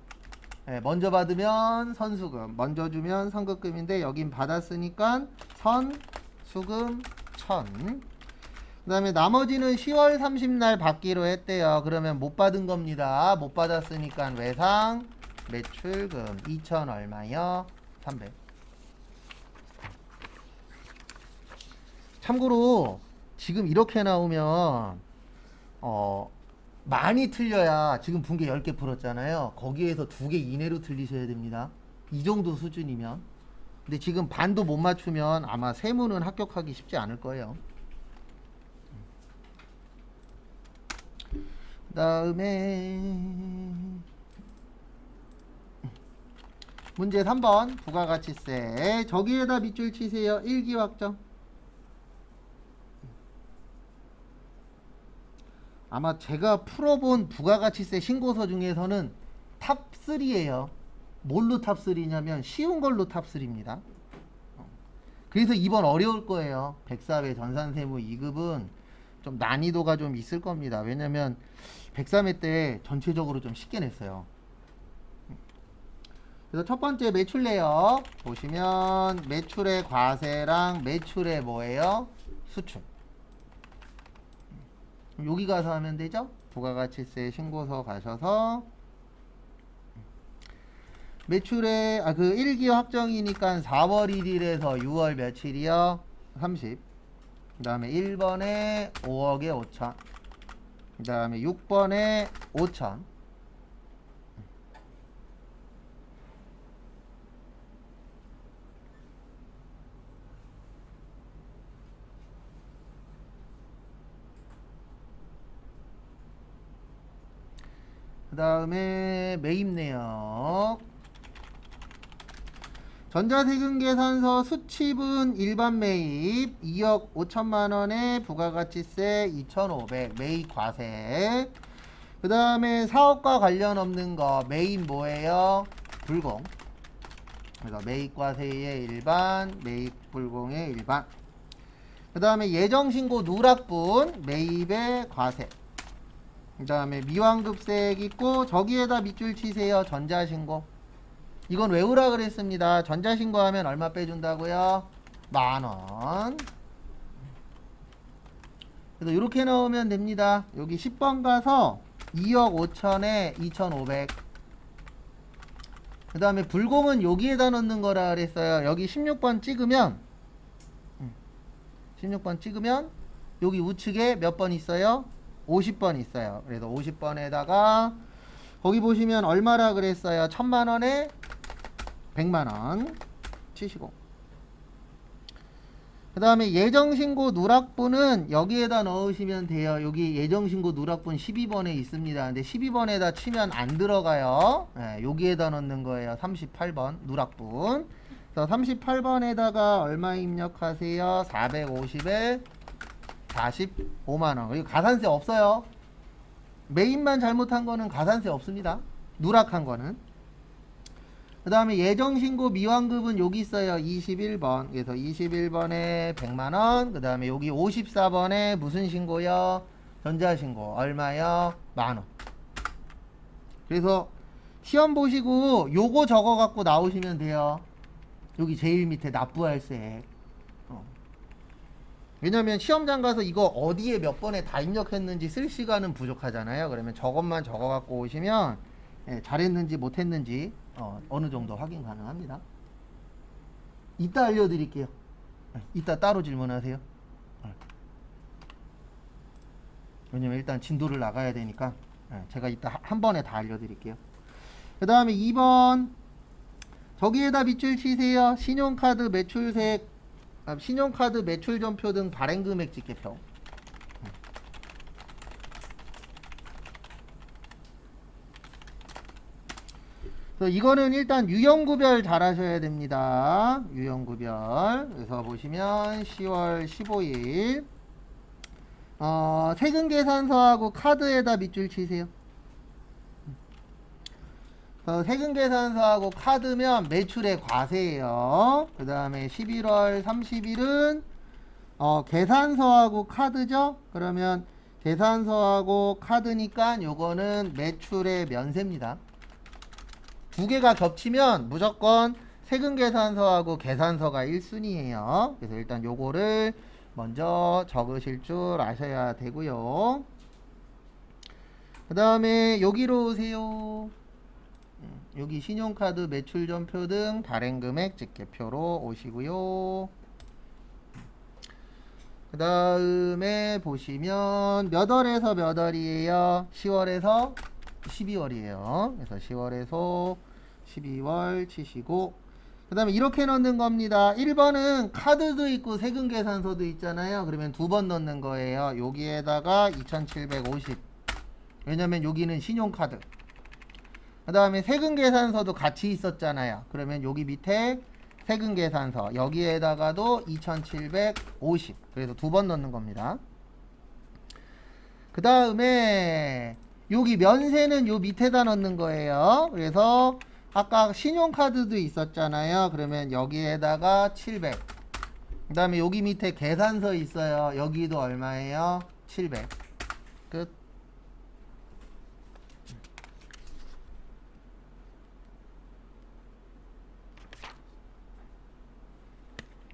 먼저 받으면 선수금, 먼저 주면 선급금인데 여긴 받았으니까 선수금 1,000. 그 다음에 나머지는 10월 30날 받기로 했대요. 그러면 못 받은 겁니다. 못 받았으니까 외상 매출금 2,000 얼마요? 300. 참고로 지금 이렇게 나오면 많이 틀려야, 지금 분계 10개 풀었잖아요. 거기에서 2개 이내로 틀리셔야 됩니다. 이 정도 수준이면. 근데 지금 반도 못 맞추면 아마 세무는 합격하기 쉽지 않을 거예요. 그 다음에 문제 3번 부가가치세. 저기에다 밑줄 치세요. 일기 확정. 아마 제가 풀어본 부가가치세 신고서 중에서는 탑3예요. 뭘로 탑3냐면 쉬운 걸로 탑3입니다. 그래서 이번 어려울 거예요. 백사회 전산세무 2급은 좀 난이도가 좀 있을 겁니다. 왜냐면 103회 때 전체적으로 좀 쉽게 냈어요. 그래서 첫 번째 매출 내역 보시면 매출의 과세랑 매출의 뭐예요? 수출. 여기 가서 하면 되죠? 부가가치세 신고서 가셔서 매출의 그 1기 확정이니까 4월 1일에서 6월 며칠이요? 30. 그 다음에 1번에 5억에 5천. 그 다음에 6번에 5천. 그 다음에 매입 내역. 전자세금 계산서 수취분 일반 매입 2억 5천만 원에 부가가치세 2,500 매입 과세. 그 다음에 사업과 관련 없는 거 매입 뭐예요? 불공. 그래서 매입과세의 일반, 매입 불공의 일반. 그 다음에 예정신고 누락분, 매입의 과세. 그 다음에 미환급세액 있고 저기에다 밑줄 치세요. 전자신고. 이건 외우라 그랬습니다. 전자신고하면 얼마 빼준다고요? 10,000원. 그래서 이렇게 넣으면 됩니다. 여기 10번 가서 2억 5천에 2,500. 그 다음에 불공은 여기에다 넣는 거라 그랬어요. 여기 16번 찍으면 16번 찍으면 여기 우측에 몇 번 있어요? 50번 있어요. 그래서 50번에다가 거기 보시면 얼마라 그랬어요? 1,000만원에 100만원 치시고, 그 다음에 예정신고 누락분은 여기에다 넣으시면 돼요. 여기 예정신고 누락분 12번에 있습니다. 근데 12번에다 치면 안 들어가요. 네, 여기에다 넣는 거예요. 38번 누락분. 그래서 38번에다가 얼마 입력하세요? 450에 45만원. 그리고 가산세 없어요. 매입만 잘못한 거는 가산세 없습니다. 누락한 거는. 그 다음에 예정신고 미환급은 여기 있어요. 21번. 그래서 21번에 100만원. 그 다음에 여기 54번에 무슨 신고요? 전자신고. 얼마요? 10,000원. 그래서 시험 보시고 요거 적어 갖고 나오시면 돼요. 여기 제일 밑에 납부할세. 왜냐면 시험장 가서 이거 어디에 몇 번에 다 입력했는지 쓸 시간은 부족하잖아요. 그러면 저것만 적어 갖고 오시면 잘했는지 못했는지 어느 정도 확인 가능합니다. 이따 알려드릴게요. 이따 따로 질문하세요. 왜냐면 일단 진도를 나가야 되니까 제가 이따 한 번에 다 알려드릴게요. 그 다음에 2번 저기에다 밑줄 치세요. 신용카드 매출세액, 신용카드 매출전표 등 발행금액 집계표. 그래서 이거는 일단 유형구별 잘 하셔야 됩니다. 유형구별. 그래서 보시면 10월 15일 세금계산서하고 카드에다 밑줄 치세요. 세금계산서하고 카드면 매출의 과세예요. 그 다음에 11월 30일은 계산서하고 카드죠. 그러면 계산서하고 카드니까 요거는 매출의 면세입니다. 두 개가 겹치면 무조건 세금계산서하고 계산서가 1순위예요. 그래서 일단 요거를 먼저 적으실 줄 아셔야 되고요. 그 다음에 여기로 오세요. 여기 신용카드 매출전표 등 발행금액 집계표로 오시고요. 그 다음에 보시면 몇 월에서 몇 월이에요? 10월에서 12월이에요. 그래서 10월에서 12월 치시고, 그 다음에 이렇게 넣는 겁니다. 1번은 카드도 있고 세금계산서도 있잖아요. 그러면 두 번 넣는 거예요. 여기에다가 2750. 왜냐면 여기는 신용카드. 그 다음에 세금계산서도 같이 있었잖아요. 그러면 여기 밑에 세금계산서 여기에다가도 2750. 그래서 두 번 넣는 겁니다. 그 다음에 여기 면세는 요 밑에다 넣는 거예요. 그래서 아까 신용카드도 있었잖아요. 그러면 여기에다가 700. 그 다음에 여기 밑에 계산서 있어요. 여기도 얼마예요? 700. 끝.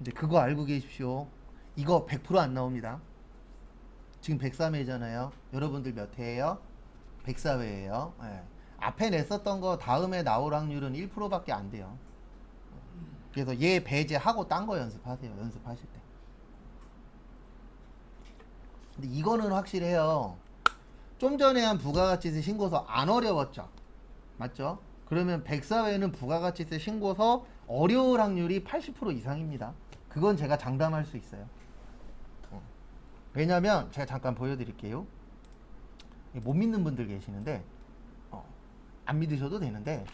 이제 그거 알고 계십시오. 이거 100% 안 나옵니다. 지금 103회잖아요. 여러분들 몇 회예요? 104회예요. 네. 앞에 냈었던 거 다음에 나올 확률은 1%밖에 안 돼요. 그래서 얘 배제하고 딴 거 연습하세요. 연습하실 때. 근데 이거는 확실해요. 좀 전에 한 부가가치세 신고서 안 어려웠죠? 맞죠? 그러면 104회는 부가가치세 신고서 어려울 확률이 80% 이상입니다. 그건 제가 장담할 수 있어요. 왜냐면 제가 잠깐 보여드릴게요. 못 믿는 분들 계시는데 안 믿으셔도 되는데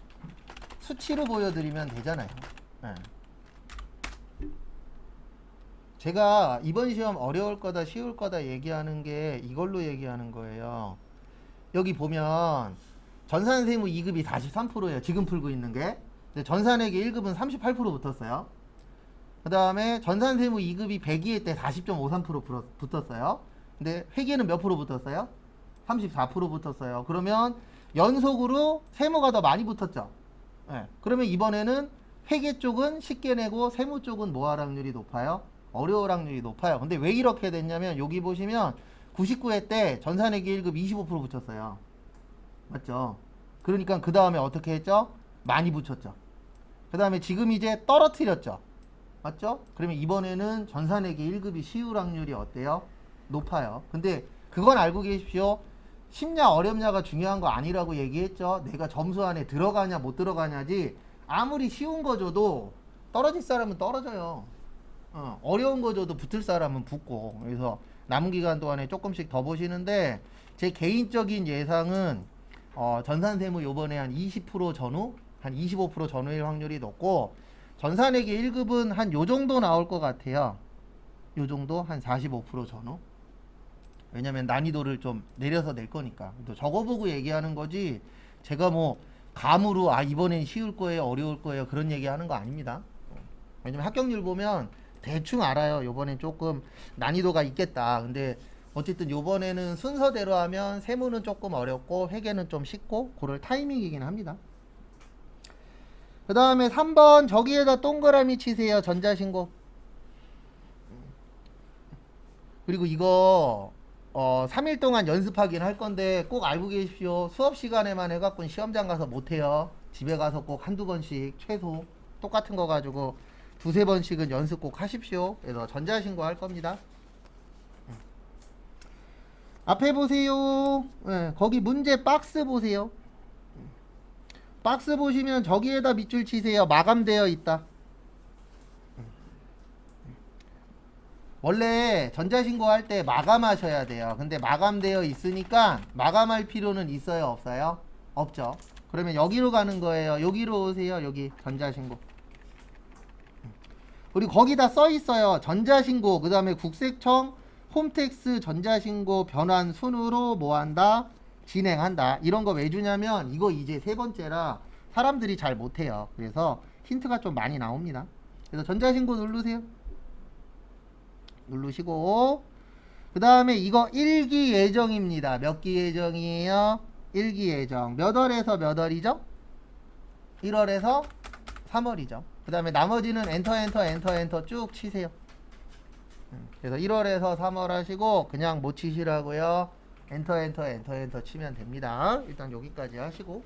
수치로 보여드리면 되잖아요. 네. 제가 이번 시험 어려울 거다 쉬울 거다 얘기하는 게 이걸로 얘기하는 거예요. 여기 보면 전산세무 2급이 43%예요. 지금 풀고 있는 게. 근데 전산회계 1급은 38% 붙었어요. 그 다음에 전산세무 2급이 102회 때 40.53% 붙었어요. 근데 회계는 몇 프로 붙었어요? 34% 붙었어요. 그러면 연속으로 세무가 더 많이 붙었죠. 네. 그러면 이번에는 회계 쪽은 쉽게 내고 세무 쪽은 뭐할 확률이 높아요? 어려울 확률이 높아요. 근데 왜 이렇게 됐냐면 여기 보시면 99회 때 전산회계 1급 25% 붙였어요. 맞죠? 그러니까 그 다음에 어떻게 했죠? 많이 붙였죠. 그 다음에 지금 이제 떨어뜨렸죠. 맞죠? 그러면 이번에는 전산회계 1급이 쉬울 확률이 어때요? 높아요. 근데 그건 알고 계십시오. 쉽냐 어렵냐가 중요한 거 아니라고 얘기했죠. 내가 점수 안에 들어가냐 못 들어가냐지 아무리 쉬운 거 줘도 떨어질 사람은 떨어져요. 어려운 거 줘도 붙을 사람은 붙고. 그래서 남은 기간 동안에 조금씩 더 보시는데 제 개인적인 예상은 전산세무 요번에 한 20% 전후 한 25% 전후일 확률이 높고 전산회계 1급은 한 요 정도 나올 것 같아요. 요 정도 한 45% 전후. 왜냐면 난이도를 좀 내려서 낼 거니까. 또 저거 보고 얘기하는 거지 제가 뭐 감으로 이번엔 쉬울 거예요 어려울 거예요 그런 얘기 하는 거 아닙니다. 왜냐면 합격률 보면 대충 알아요. 요번엔 조금 난이도가 있겠다. 근데 어쨌든 요번에는 순서대로 하면 세무는 조금 어렵고 회계는 좀 쉽고 그럴 타이밍이긴 합니다. 그 다음에 3번 저기에다 동그라미 치세요. 전자신고. 그리고 이거 3일 동안 연습하긴 할 건데 꼭 알고 계십시오. 수업 시간에만 해갖고 시험장 가서 못해요. 집에 가서 꼭 한두 번씩 최소 똑같은 거 가지고 두세 번씩은 연습 꼭 하십시오. 그래서 전자신고 할 겁니다. 앞에 보세요. 네, 거기 문제 박스 보세요. 박스 보시면 저기에다 밑줄 치세요. 마감되어 있다. 원래 전자신고 할 때 마감하셔야 돼요. 근데 마감되어 있으니까 마감할 필요는 있어요 없어요? 없죠. 그러면 여기로 가는 거예요. 여기로 오세요. 여기 전자신고. 그리고 거기다 써 있어요. 전자신고 그 다음에 국세청 홈택스 전자신고 변환 순으로 뭐한다? 진행한다. 이런 거 왜 주냐면 이거 이제 세 번째라 사람들이 잘 못해요. 그래서 힌트가 좀 많이 나옵니다. 그래서 전자신고 누르세요. 누르시고 그 다음에 이거 일기 예정입니다. 몇 기 예정이에요? 일기 예정. 몇 월에서 몇 월이죠? 1월에서 3월이죠. 그 다음에 나머지는 엔터 쭉 치세요. 그래서 1월에서 3월 하시고 그냥 못 치시라고요. 엔터 치면 됩니다. 일단 여기까지 하시고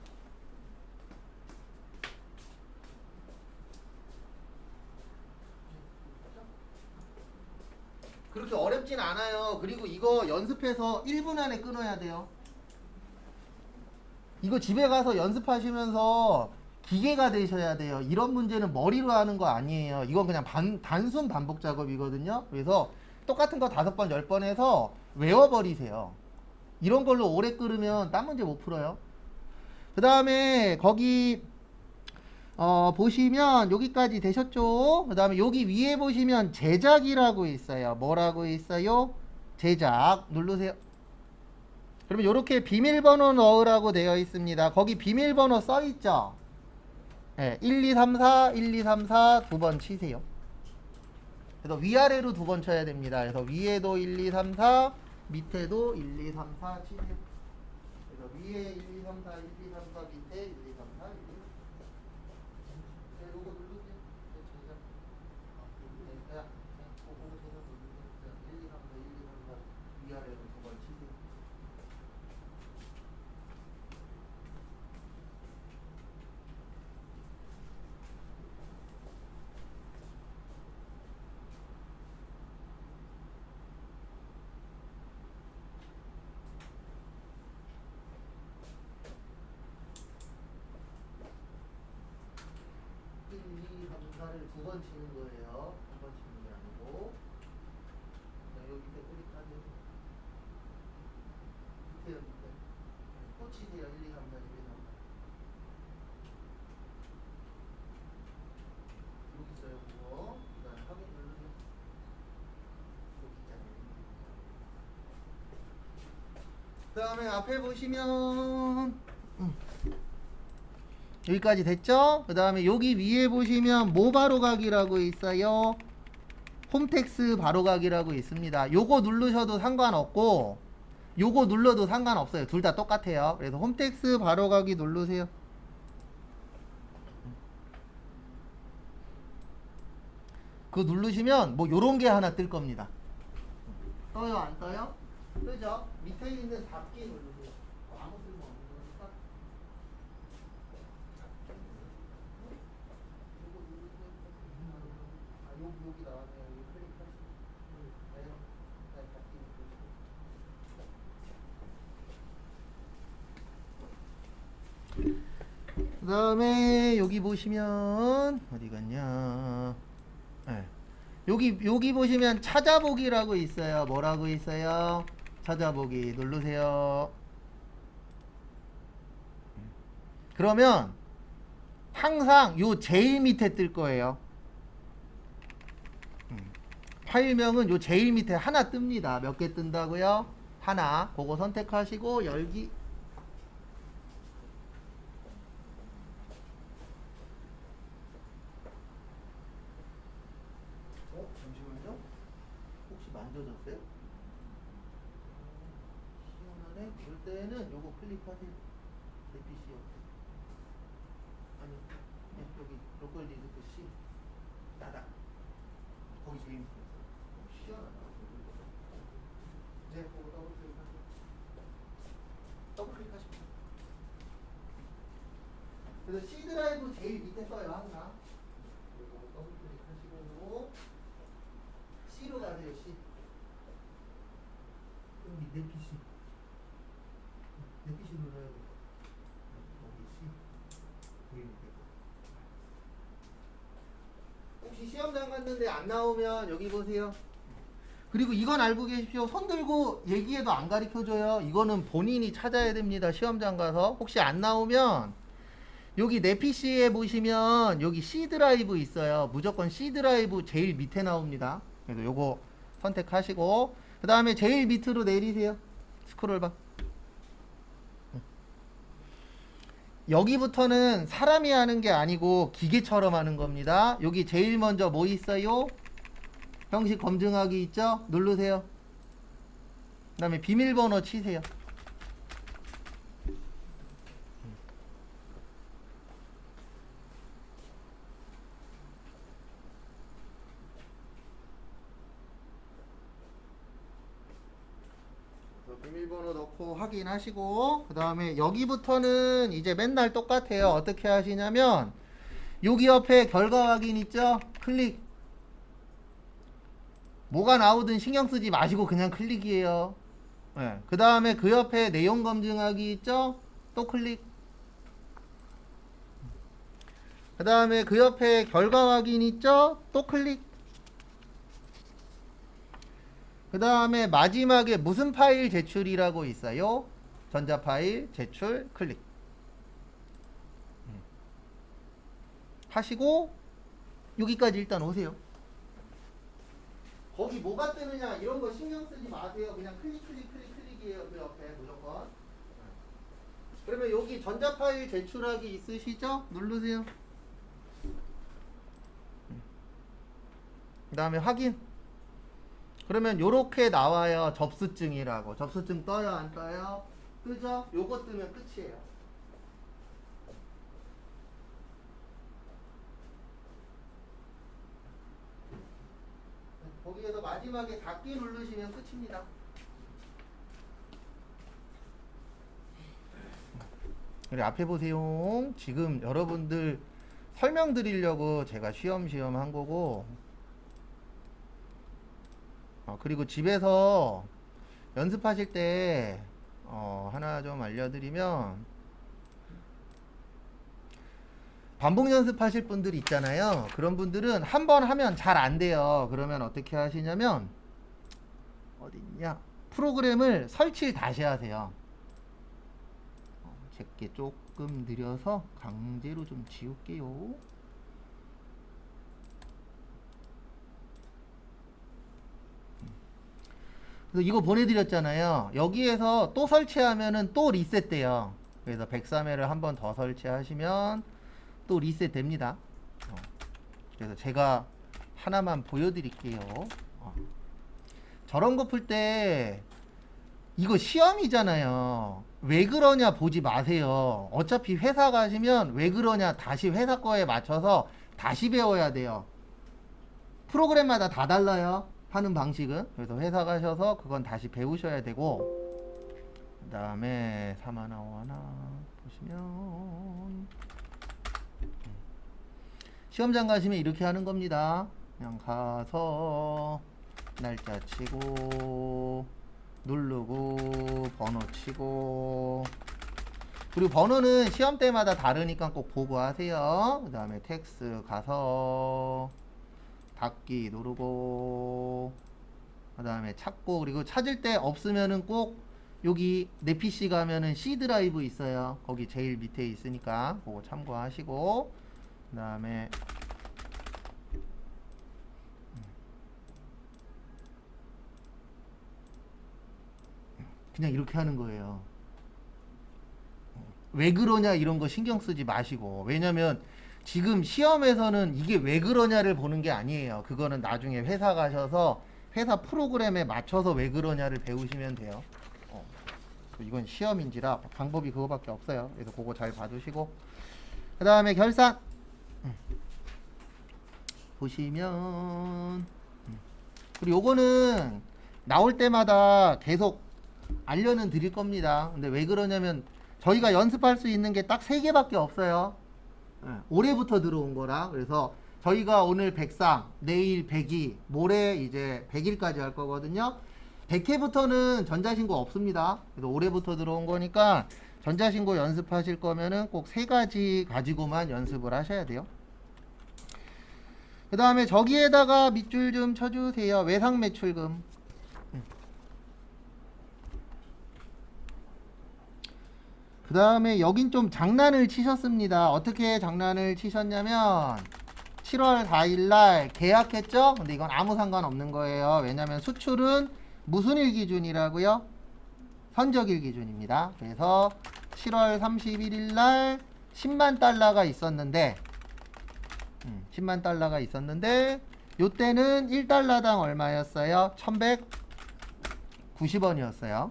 그렇게 어렵진 않아요. 그리고 이거 연습해서 1분 안에 끊어야 돼요. 이거 집에 가서 연습하시면서 기계가 되셔야 돼요. 이런 문제는 머리로 하는 거 아니에요. 이건 그냥 단순 반복 작업이거든요. 그래서 똑같은 거 5번, 10번 해서 외워버리세요. 이런 걸로 오래 끌으면 딴 문제 못 풀어요. 그 다음에 거기 보시면 여기까지 되셨죠? 그 다음에 여기 위에 보시면 제작이라고 있어요. 뭐라고 있어요? 제작 누르세요. 그러면 이렇게 비밀번호 넣으라고 되어 있습니다. 거기 비밀번호 써있죠? 네, 1, 2, 3, 4, 1, 2, 3, 4 두 번 치세요. 그래서 위아래로 두 번 쳐야 됩니다. 그래서 위에도 1, 2, 3, 4 밑에도 1, 2, 3, 4 치세요. 그래서 위에 1, 2, 3, 4, 1, 2, 3, 4 밑에 1, 2, 3, 4 1, 2, 3, 4 네, 요거 누르세요. 네, 제작. 네, 야, 그거 제작 누르세요. 1, 2, 3, 4, 1, 2, 3, 4 위아래로 두 번 치세요. 두 번 치는 거예요. 한 번 치는 게 아니고. 자, 여기 밑에 꼬리까지. 밑에요, 밑에. 또 치세요. 1, 2, 3, 4, 1, 2, 3, 4. 여기 있어요, 그거. 그 다음에 확인 누르세요. 여기 있잖아요. 그 다음에 앞에 보시면 여기까지 됐죠? 그 다음에 여기 위에 보시면 뭐 바로가기라고 있어요? 홈택스 바로가기라고 있습니다. 요거 누르셔도 상관없고 요거 눌러도 상관없어요. 둘 다 똑같아요. 그래서 홈택스 바로가기 누르세요. 그거 누르시면 뭐 요런 게 하나 뜰 겁니다. 떠요 안 떠요? 뜨죠? 밑에 있는 닫기 누르세요. 아무 쓸모 없는 거니까. 여기 나왔네요. 여기 클릭하시고. 닫기 누르시고. 그 다음에 여기 보시면 어디 갔냐? 네. 여기 보시면 찾아보기라고 있어요. 뭐라고 있어요? 찾아보기 누르세요. 그러면 항상 요 제일 밑에 뜰 거예요. 파일명은 요 제일 밑에 하나 뜹니다. 몇 개 뜬다고요? 하나. 그거 선택하시고 열기. 잠시만요. 혹시 만져졌어요? 시원하네. 이럴 때는 요거 클릭하세요. 내 PC요. 아니, 여기 로컬 디스크 C. 따다. 거기 지금 시원하다. 네, 그거 더블 클릭하세요. 더블 클릭하십시오. 그래서 C 드라이브 제일 밑에 써요, 항상. 그리고 더블 클릭하시고 C로 가세요, C. 여기 내 PC. 내 PC 눌러요. 여기 C. 보이면 되고. 혹시 시험장 갔는데 안 나오면 여기 보세요. 그리고 이건 알고 계십시오. 손 들고 얘기해도 안 가르쳐줘요. 이거는 본인이 찾아야 됩니다. 시험장 가서. 혹시 안 나오면 여기 내 PC에 보시면 여기 C 드라이브 있어요. 무조건 C 드라이브 제일 밑에 나옵니다. 그래서 요거 선택하시고 그 다음에 제일 밑으로 내리세요. 스크롤바. 여기부터는 사람이 하는 게 아니고 기계처럼 하는 겁니다. 여기 제일 먼저 뭐 있어요? 형식 검증하기 있죠? 누르세요. 그 다음에 비밀번호 치세요. 비밀번호 넣고 확인하시고 그 다음에 여기부터는 이제 맨날 똑같아요. 어떻게 하시냐면 여기 옆에 결과 확인 있죠? 클릭. 뭐가 나오든 신경 쓰지 마시고 그냥 클릭이에요. 네. 그 다음에 그 옆에 내용 검증하기 있죠? 또 클릭. 그 다음에 그 옆에 결과 확인 있죠? 또 클릭. 그 다음에 마지막에 무슨 파일 제출이라고 있어요? 전자파일 제출 클릭. 하시고 여기까지 일단 오세요. 거기 뭐가 뜨느냐 이런 거 신경 쓰지 마세요. 그냥 클릭이에요. 그 옆에 무조건. 그러면 여기 전자파일 제출하기 있으시죠? 누르세요. 그 다음에 확인. 그러면 요렇게 나와요. 접수증이라고. 접수증 떠요 안 떠요? 뜨죠? 요거 뜨면 끝이에요. 거기에서 마지막에 닫기 누르시면 끝입니다. 그래 앞에 보세요. 지금 여러분들 설명드리려고 제가 쉬엄쉬엄 한 거고 그리고 집에서 연습하실 때 하나 좀 알려드리면 반복 연습하실 분들 있잖아요. 그런 분들은 한 번 하면 잘 안 돼요. 그러면 어떻게 하시냐면 어딨냐 프로그램을 설치를 다시 하세요. 제게 조금 느려서 강제로 좀 지울게요. 그래서 이거 보내드렸잖아요. 여기에서 또 설치하면은 또 리셋돼요. 그래서 103회를 한 번 더 설치하시면 또 리셋 됩니다. 그래서 제가 하나만 보여드릴게요. 저런 거 풀 때 이거 시험이잖아요. 왜 그러냐 보지 마세요. 어차피 회사 가시면 왜 그러냐 다시 회사 거에 맞춰서 다시 배워야 돼요. 프로그램마다 다 달라요. 하는 방식은. 그래서 회사 가셔서 그건 다시 배우셔야 되고, 그 다음에 3하나 5하나 보시면 시험장 가시면 이렇게 하는 겁니다. 그냥 가서 날짜 치고 누르고 번호 치고, 그리고 번호는 시험 때마다 다르니까 꼭 보고 하세요. 그 다음에 텍스 가서 닫기 누르고, 그 다음에 찾고, 그리고 찾을 때 없으면은 꼭 여기 내 PC 가면은 C 드라이브 있어요. 거기 제일 밑에 있으니까 그거 참고하시고, 그 다음에 그냥 이렇게 하는 거예요. 왜 그러냐 이런 거 신경 쓰지 마시고, 왜냐면 지금 시험에서는 이게 왜 그러냐를 보는 게 아니에요. 그거는 나중에 회사 가셔서 회사 프로그램에 맞춰서 왜 그러냐를 배우시면 돼요. 이건 시험인지라 방법이 그거밖에 없어요. 그래서 그거 잘 봐두시고, 그 다음에 결산 보시면, 그리고 요거는 나올 때마다 계속 알려는 드릴 겁니다. 근데 왜 그러냐면 저희가 연습할 수 있는 게 딱 3개밖에 없어요. 올해부터 들어온 거라. 그래서 저희가 오늘 103, 내일 102, 모레 이제 100일까지 할 거거든요. 100회부터는 전자신고 없습니다. 그래서 올해부터 들어온 거니까 전자신고 연습하실 거면은 꼭 3가지 가지고만 연습을 하셔야 돼요. 그 다음에 저기에다가 밑줄 좀 쳐주세요. 외상 매출금. 그 다음에 여긴 좀 장난을 치셨습니다. 어떻게 장난을 치셨냐면 7월 4일날 계약했죠? 근데 이건 아무 상관없는 거예요. 왜냐면 수출은 무슨 일 기준이라고요? 선적일 기준입니다. 그래서 7월 31일날 10만 달러가 있었는데 10만 달러가 있었는데 요때는 1달러당 얼마였어요? 1190원이었어요.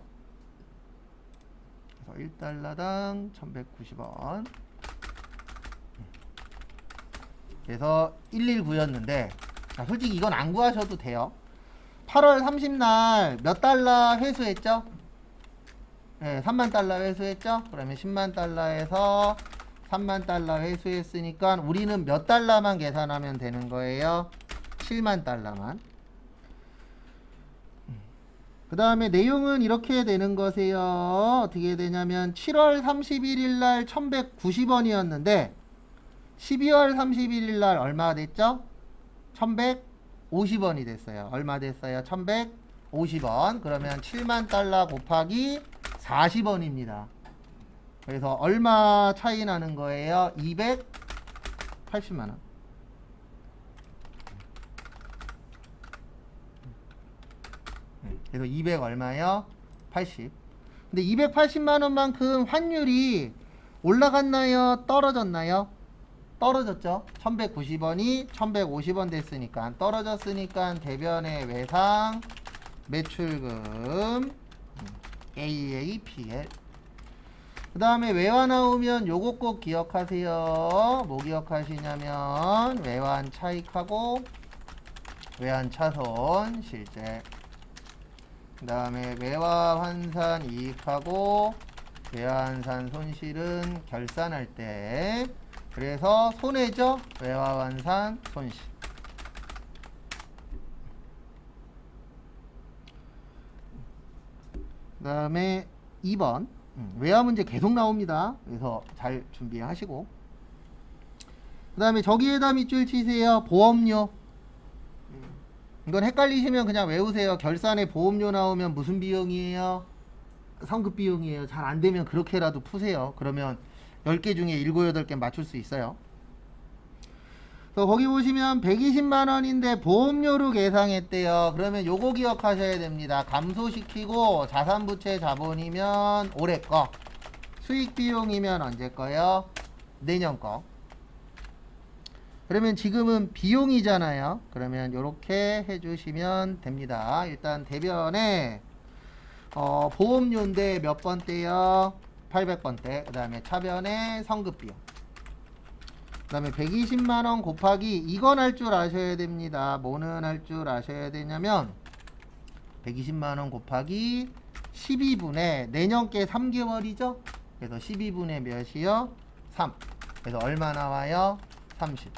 그래서 1달러당 1190원. 그래서 119였는데 솔직히 이건 안 구하셔도 돼요. 8월 30날 몇 달러 회수했죠? 네, 3만 달러 회수했죠? 그러면 10만 달러에서 3만 달러 회수했으니까 우리는 몇 달러만 계산하면 되는 거예요? 7만 달러만. 그 다음에 내용은 이렇게 되는 거세요. 어떻게 되냐면 7월 31일 날 1190원이었는데 12월 31일 날 얼마 됐죠? 1150원이 됐어요. 얼마 됐어요? 1150원. 그러면 7만 달러 곱하기 40원입니다. 그래서 얼마 차이 나는 거예요? 280만원. 그래서 200 얼마요? 80. 근데 280만원만큼 환율이 올라갔나요? 떨어졌나요? 떨어졌죠. 1190원이 1150원 됐으니까 떨어졌으니까 대변의 외상 매출금 AAPL. 그 다음에 외환 나오면 요거 꼭 기억하세요. 뭐 기억하시냐면 외환 차익하고 외환 차손 실제, 그 다음에 외화 환산 이익하고 외환산 손실은 결산할 때, 그래서 손해죠. 외화 환산 손실. 그 다음에 2번 외화 문제 계속 나옵니다. 그래서 잘 준비하시고, 그 다음에 저기에다 밑줄 치세요. 보험료. 이건 헷갈리시면 그냥 외우세요. 결산에 보험료 나오면 무슨 비용이에요? 성급 비용이에요. 잘 안되면 그렇게라도 푸세요. 그러면 10개 중에 7, 8개 맞출 수 있어요. 그래서 거기 보시면 120만원인데 보험료로 계상했대요. 그러면 요거 기억하셔야 됩니다. 감소시키고 자산부채 자본이면 올해 거, 수익비용이면 언제 거요? 내년 거. 그러면 지금은 비용이잖아요. 그러면 이렇게 해주시면 됩니다. 일단 대변에 보험료인데 몇 번대요? 800번대. 그 다음에 차변에 성급비용. 그 다음에 120만원 곱하기 이건 할 줄 아셔야 됩니다. 뭐는 할 줄 아셔야 되냐면 120만원 곱하기 12분의 내년께 3개월이죠. 그래서 12분의 몇이요? 3. 그래서 얼마 나와요? 30.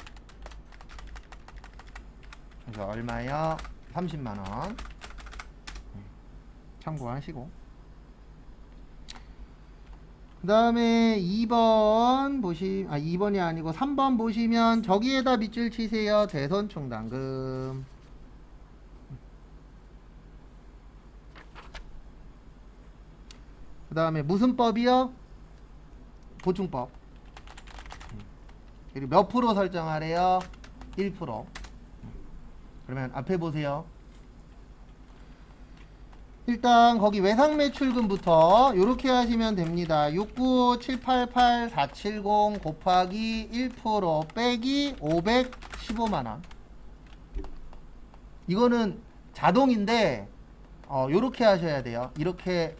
그래서 얼마요? 30만원. 참고하시고. 그 다음에 2번 2번이 아니고 3번 보시면 저기에다 밑줄 치세요. 대선충당금. 그 다음에 무슨 법이요? 보충법. 그리고 몇 프로 설정하래요? 1%. 그러면 앞에 보세요. 일단 거기 외상매출금부터 이렇게 하시면 됩니다. 69788,470 곱하기 1% 빼기 515만원. 이거는 자동인데 요렇게 하셔야 돼요. 이렇게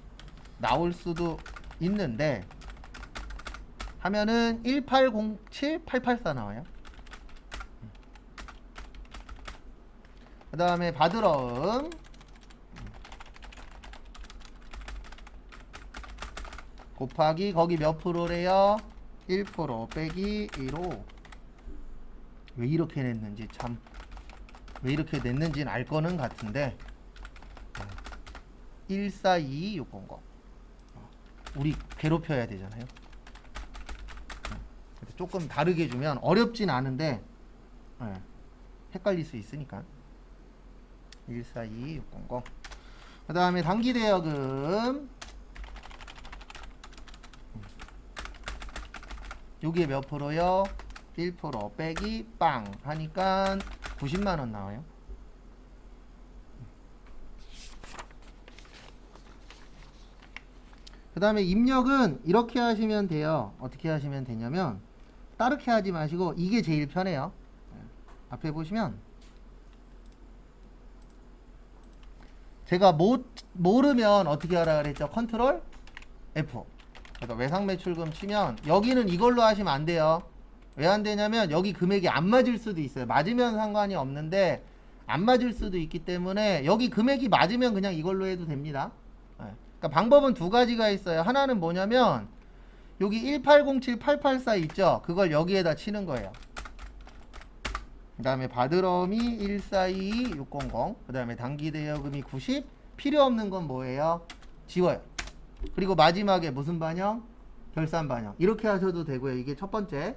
나올 수도 있는데 하면은 1807884 나와요. 그 다음에 받으러음 곱하기 거기 몇 프로래요? 1% 빼기 1호. 왜 이렇게 냈는지 참, 왜 이렇게 냈는지는 알 거는 같은데 142600 우리 괴롭혀야 되잖아요. 조금 다르게 주면 어렵진 않은데 헷갈릴 수 있으니까 142600. 그 다음에 단기대여금 요게 몇 프로요? 1% 빼기 빵 하니까 90만원 나와요. 그 다음에 입력은 이렇게 하시면 돼요. 어떻게 하시면 되냐면 따르게 하지 마시고 이게 제일 편해요. 앞에 보시면 제가 모르면 어떻게 하라 그랬죠? 컨트롤 F. 그러니까 외상매출금 치면 여기는 이걸로 하시면 안 돼요. 왜 안 되냐면 여기 금액이 안 맞을 수도 있어요. 맞으면 상관이 없는데 안 맞을 수도 있기 때문에 여기 금액이 맞으면 그냥 이걸로 해도 됩니다. 그러니까 방법은 두 가지가 있어요. 하나는 뭐냐면 여기 1807884 있죠? 그걸 여기에다 치는 거예요. 그 다음에 받으러움이 142600. 그 다음에 단기대여금이 90. 필요 없는 건 뭐예요? 지워요. 그리고 마지막에 무슨 반영? 결산 반영. 이렇게 하셔도 되고요. 이게 첫 번째.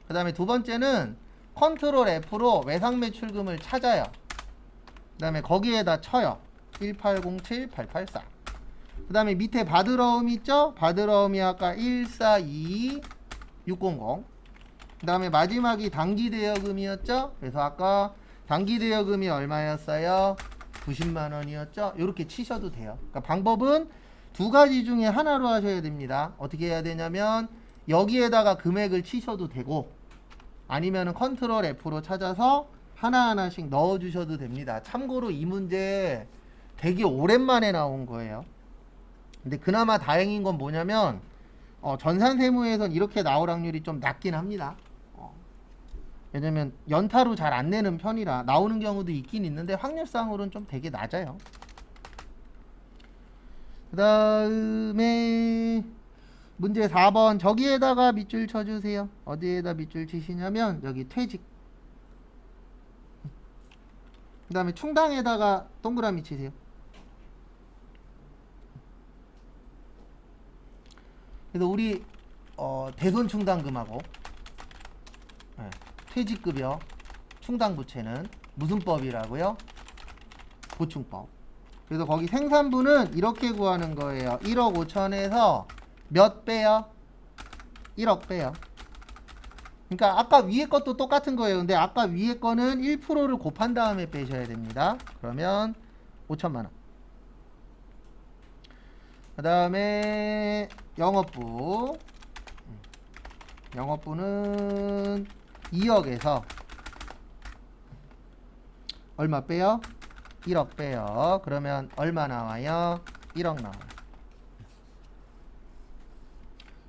그 다음에 두 번째는 컨트롤 F로 외상매출금을 찾아요. 그 다음에 거기에다 쳐요. 1807884. 그 다음에 밑에 받으러움 있죠? 받으러움이 아까 142600. 그 다음에 마지막이 단기대여금이었죠? 그래서 아까 단기대여금이 얼마였어요? 90만원이었죠? 이렇게 치셔도 돼요. 그러니까 방법은 두 가지 중에 하나로 하셔야 됩니다. 어떻게 해야 되냐면 여기에다가 금액을 치셔도 되고 아니면은 컨트롤 F로 찾아서 하나하나씩 넣어 주셔도 됩니다. 참고로 이 문제 되게 오랜만에 나온 거예요. 근데 그나마 다행인 건 뭐냐면 전산세무에선 이렇게 나올 확률이 좀 낮긴 합니다. 왜냐면 연타로 잘 안 내는 편이라 나오는 경우도 있긴 있는데 확률상으로는 좀 되게 낮아요. 그 다음에 문제 4번 저기에다가 밑줄 쳐주세요. 어디에다 밑줄 치시냐면 여기 퇴직. 그 다음에 충당에다가 동그라미 치세요. 그래서 우리 대손충당금하고 퇴직급여 충당부채는 무슨 법이라고요? 보충법. 그래서 거기 생산부는 이렇게 구하는 거예요. 1억 5천에서 몇 배요? 1억 배요. 그러니까 아까 위에 것도 똑같은 거예요. 근데 아까 위에 거는 1%를 곱한 다음에 빼셔야 됩니다. 그러면 5천만원. 그 다음에 영업부. 영업부는 2억에서 얼마 빼요? 1억 빼요. 그러면 얼마 나와요? 1억 나와요.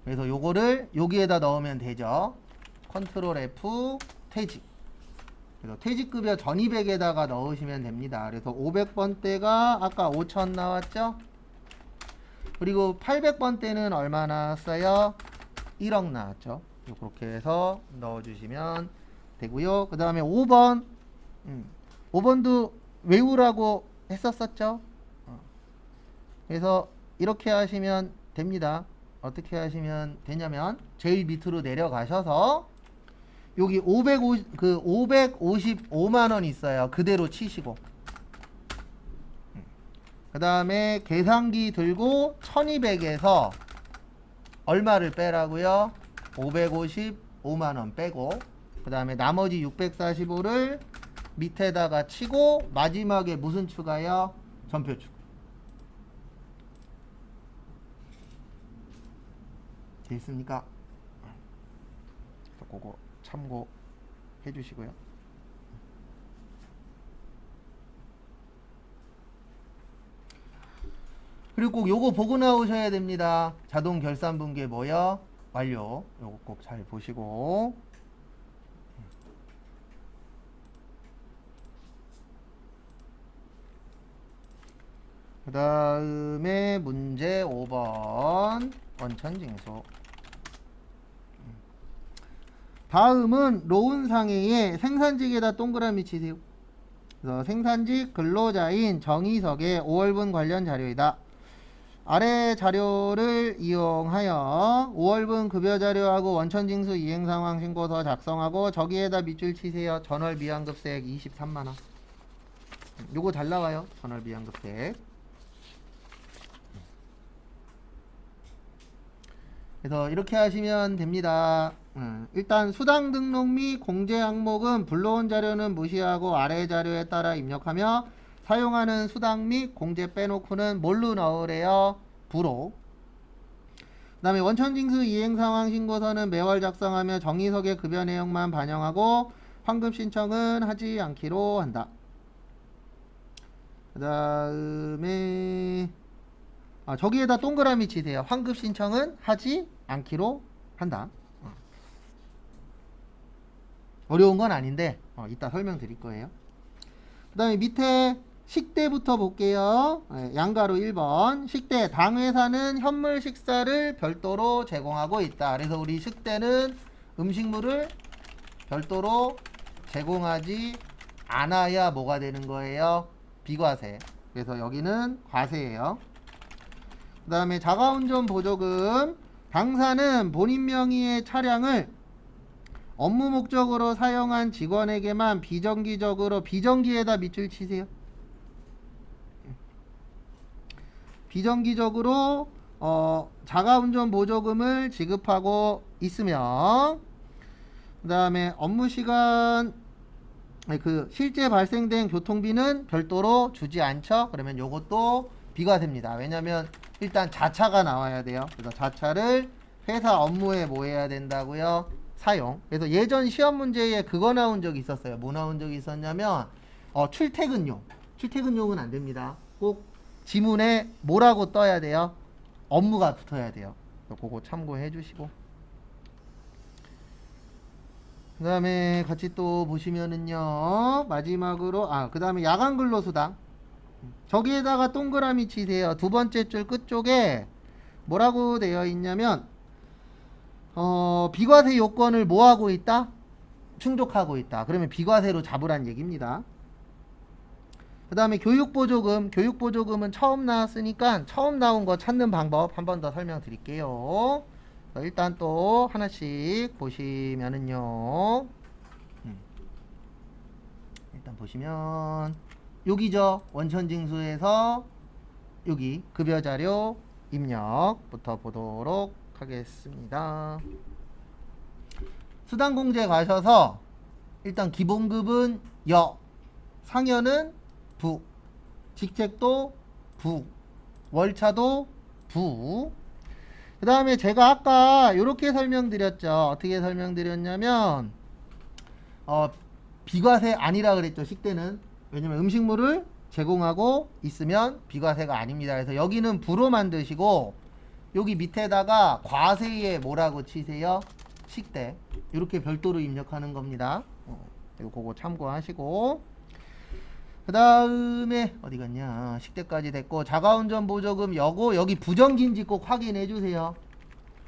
그래서 요거를 여기에다 넣으면 되죠. 컨트롤 F 퇴직. 그래서 퇴직급여 전입액에다가 넣으시면 됩니다. 그래서 500번대가 아까 5천 나왔죠? 그리고 800번대는 얼마 나왔어요? 1억 나왔죠. 그렇게 해서 넣어주시면 되고요. 그 다음에 5번 5번도 외우라고 했었었죠. 그래서 이렇게 하시면 됩니다. 어떻게 하시면 되냐면 제일 밑으로 내려가셔서 여기 555만 원 있어요. 그대로 치시고 그 다음에 계산기 들고 1200에서 얼마를 빼라고요? 555만 원 빼고 그 다음에 나머지 645를 밑에다가 치고 마지막에 무슨 추가요? 전표 추가. 됐습니까? 그거 참고해 주시고요. 그리고 꼭 요거 보고 나오셔야 됩니다. 자동 결산 분계 뭐요? 완료. 요거 꼭 잘 보시고. 그 다음에 문제 5번 원천징수. 다음은 로운상해의 생산직에다 동그라미 치세요. 그래서 생산직 근로자인 정희석의 5월분 관련 자료이다. 아래 자료를 이용하여 5월분 급여자료하고 원천징수 이행상황 신고서 작성하고 저기에다 밑줄 치세요. 전월 미환급세액 23만원. 요거 잘 나와요. 전월 미환급세액. 그래서 이렇게 하시면 됩니다. 일단 수당 등록 및 공제 항목은 불러온 자료는 무시하고 아래 자료에 따라 입력하며 사용하는 수당 및 공제 빼놓고는 뭘로 넣으래요? 부로. 그 다음에 원천징수 이행상황 신고서는 매월 작성하며 정의석의 급여 내용만 반영하고 환급 신청은 하지 않기로 한다. 그 다음에 저기에다 동그라미 치세요. 환급 신청은 하지 않기로 한다. 어려운 건 아닌데 이따 설명드릴 거예요. 그 다음에 밑에 식대부터 볼게요. 양가로 1번 식대 당회사는 현물 식사를 별도로 제공하고 있다. 그래서 우리 식대는 음식물을 별도로 제공하지 않아야 뭐가 되는 거예요? 비과세. 그래서 여기는 과세예요. 그 다음에 자가운전 보조금 당사는 본인 명의의 차량을 업무 목적으로 사용한 직원에게만 비정기적으로 비정기에다 밑줄 치세요. 비정기적으로 자가운전 보조금을 지급하고 있으며 그 다음에 업무시간 실제 발생된 교통비는 별도로 주지 않죠. 그러면 요것도 비과세입니다. 왜냐면 일단 자차가 나와야 돼요. 그래서 자차를 회사 업무에 뭐 해야 된다고요? 사용. 그래서 예전 시험 문제에 그거 나온 적이 있었어요. 뭐 나온 적이 있었냐면 출퇴근용. 출퇴근용은 안 됩니다. 꼭 지문에 뭐라고 떠야 돼요? 업무가 붙어야 돼요. 그거 참고해 주시고. 그 다음에 같이 또 보시면은요. 마지막으로 그 다음에 야간 근로수당. 저기에다가 동그라미 치세요. 두 번째 줄 끝쪽에 뭐라고 되어 있냐면 비과세 요건을 뭐 하고 있다? 충족하고 있다. 그러면 비과세로 잡으란 얘기입니다. 그 다음에 교육보조금. 교육보조금은 처음 나왔으니까 처음 나온 거 찾는 방법 한 번 더 설명드릴게요. 일단 또 하나씩 보시면은요. 일단 보시면 여기죠. 원천징수에서 여기 급여자료 입력부터 보도록 하겠습니다. 수당공제 가셔서 일단 기본급은 여, 상여는 부, 직책도 부, 월차도 부. 그 다음에 제가 아까 이렇게 설명드렸죠. 어떻게 설명드렸냐면 비과세 아니라 그랬죠. 식대는. 왜냐면 음식물을 제공하고 있으면 비과세가 아닙니다. 그래서 여기는 부로 만드시고 여기 밑에다가 과세에 뭐라고 치세요? 식대. 이렇게 별도로 입력하는 겁니다. 그거 참고하시고, 그 다음에 어디 갔냐, 식대까지 됐고, 자가운전 보조금 여고 여기 부정기인지 꼭 확인해 주세요.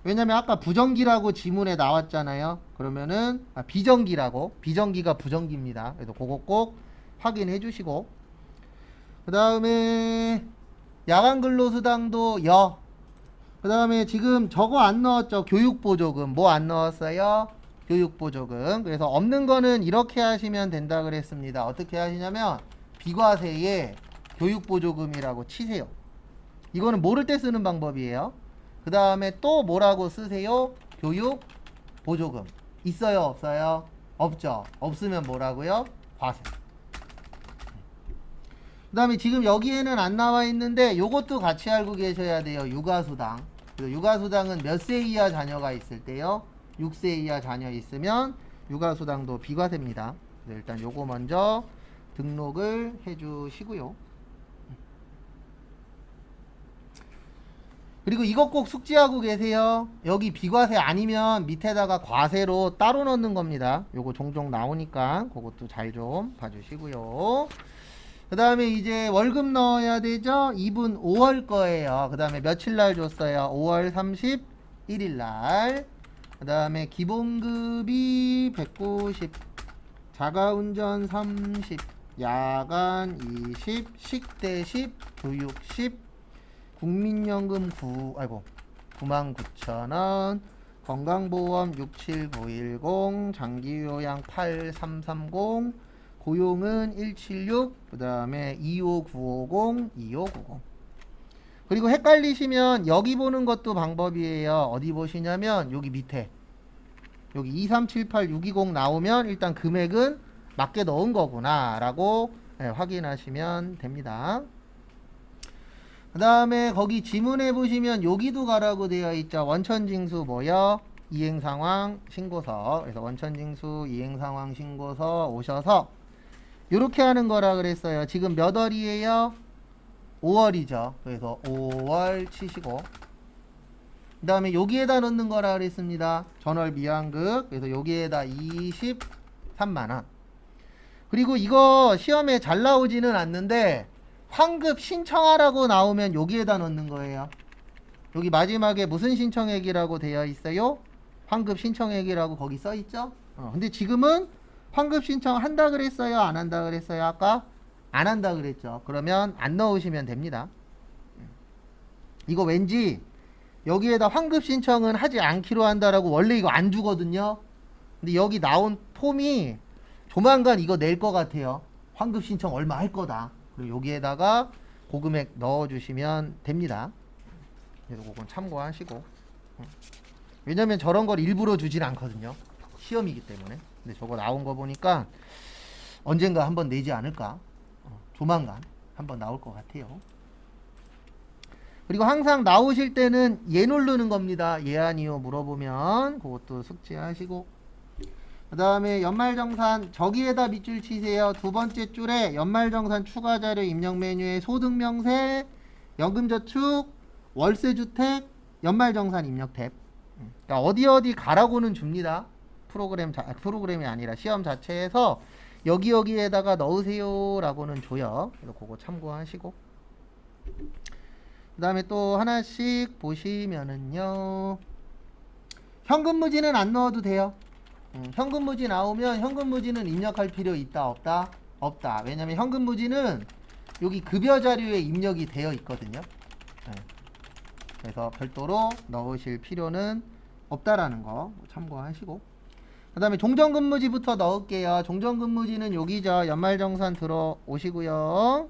왜냐면 아까 부정기라고 지문에 나왔잖아요. 그러면은 비정기라고, 비정기가 부정기입니다. 그래서 그거 꼭 확인해 주시고, 그 다음에 야간 근로수당도 그 다음에 지금 저거 안 넣었죠. 교육보조금. 뭐 안 넣었어요? 교육보조금. 그래서 없는 거는 이렇게 하시면 된다 그랬습니다. 어떻게 하시냐면 비과세에 교육보조금이라고 치세요. 이거는 모를 때 쓰는 방법이에요. 그 다음에 또 뭐라고 쓰세요? 교육보조금. 있어요? 없어요? 없죠. 없으면 뭐라고요? 과세. 그 다음에 지금 여기에는 안 나와 있는데 요것도 같이 알고 계셔야 돼요. 육아수당. 육아수당은 몇 세 이하 자녀가 있을 때요? 6세 이하 자녀 있으면 육아수당도 비과세입니다. 일단 요거 먼저 등록을 해주시고요. 그리고 이것 꼭 숙지하고 계세요. 여기 비과세 아니면 밑에다가 과세로 따로 넣는 겁니다. 요거 종종 나오니까 그것도 잘 좀 봐주시고요. 그 다음에 이제 월급 넣어야 되죠. 이분 5월 거예요. 그 다음에 며칠 날 줬어요? 5월 31일 날. 그 다음에 기본급이 190, 자가운전 30, 야간 20, 식대 10, 교육 10, 국민연금 99,000원, 건강보험 67910, 장기요양 8330, 고용은 176, 그 다음에 25950, 2590. 그리고 헷갈리시면 여기 보는 것도 방법이에요. 어디 보시냐면 여기 밑에 여기 2378620 나오면 일단 금액은 맞게 넣은 거구나 라고 확인하시면 됩니다. 그 다음에 거기 지문에 보시면 여기도 가라고 되어 있죠. 원천징수 뭐요? 이행상황 신고서. 그래서 원천징수 이행상황 신고서 오셔서 이렇게 하는 거라 그랬어요. 지금 몇 월이에요? 5월이죠. 그래서 5월 치시고, 그 다음에 여기에다 넣는 거라 그랬습니다. 전월 미완급. 그래서 여기에다 23만원. 그리고 이거 시험에 잘 나오지는 않는데 환급 신청하라고 나오면 여기에다 넣는 거예요. 여기 마지막에 무슨 신청액이라고 되어 있어요? 환급 신청액이라고 거기 써 있죠? 근데 지금은 환급 신청 한다 그랬어요? 안 한다 그랬어요? 아까? 안 한다 그랬죠. 그러면 안 넣으시면 됩니다. 이거 왠지 여기에다 환급 신청은 하지 않기로 한다라고 원래 이거 안 주거든요. 근데 여기 나온 폼이 조만간 이거 낼 것 같아요. 환급 신청 얼마 할 거다. 그리고 여기에다가 고금액 넣어주시면 됩니다. 그래서 그건 참고하시고. 왜냐면 저런 걸 일부러 주진 않거든요. 시험이기 때문에. 근데 저거 나온 거 보니까 언젠가 한번 내지 않을까. 조만간 한번 나올 것 같아요. 그리고 항상 나오실 때는 예 누르는 겁니다. 예 아니요 물어보면 그것도 숙지하시고, 그 다음에 연말정산 저기에다 밑줄 치세요. 두 번째 줄에 연말정산 추가자료 입력 메뉴에 소득명세, 연금저축, 월세주택, 연말정산 입력 탭. 그러니까 어디 가라고는 줍니다. 프로그램이 아니라 시험 자체에서 여기에다가 넣으세요 라고는 줘요. 그래서 그거 참고하시고, 그 다음에 또 하나씩 보시면은요, 현금무지는 안 넣어도 돼요. 현금무지 나오면 현금무지는 입력할 필요 있다 없다? 없다. 왜냐면 현금무지는 여기 급여 자료에 입력이 되어 있거든요. 그래서 별도로 넣으실 필요는 없다라는 거 참고하시고, 그 다음에 종전근무지부터 넣을게요. 종전근무지는 여기죠. 연말정산 들어오시고요.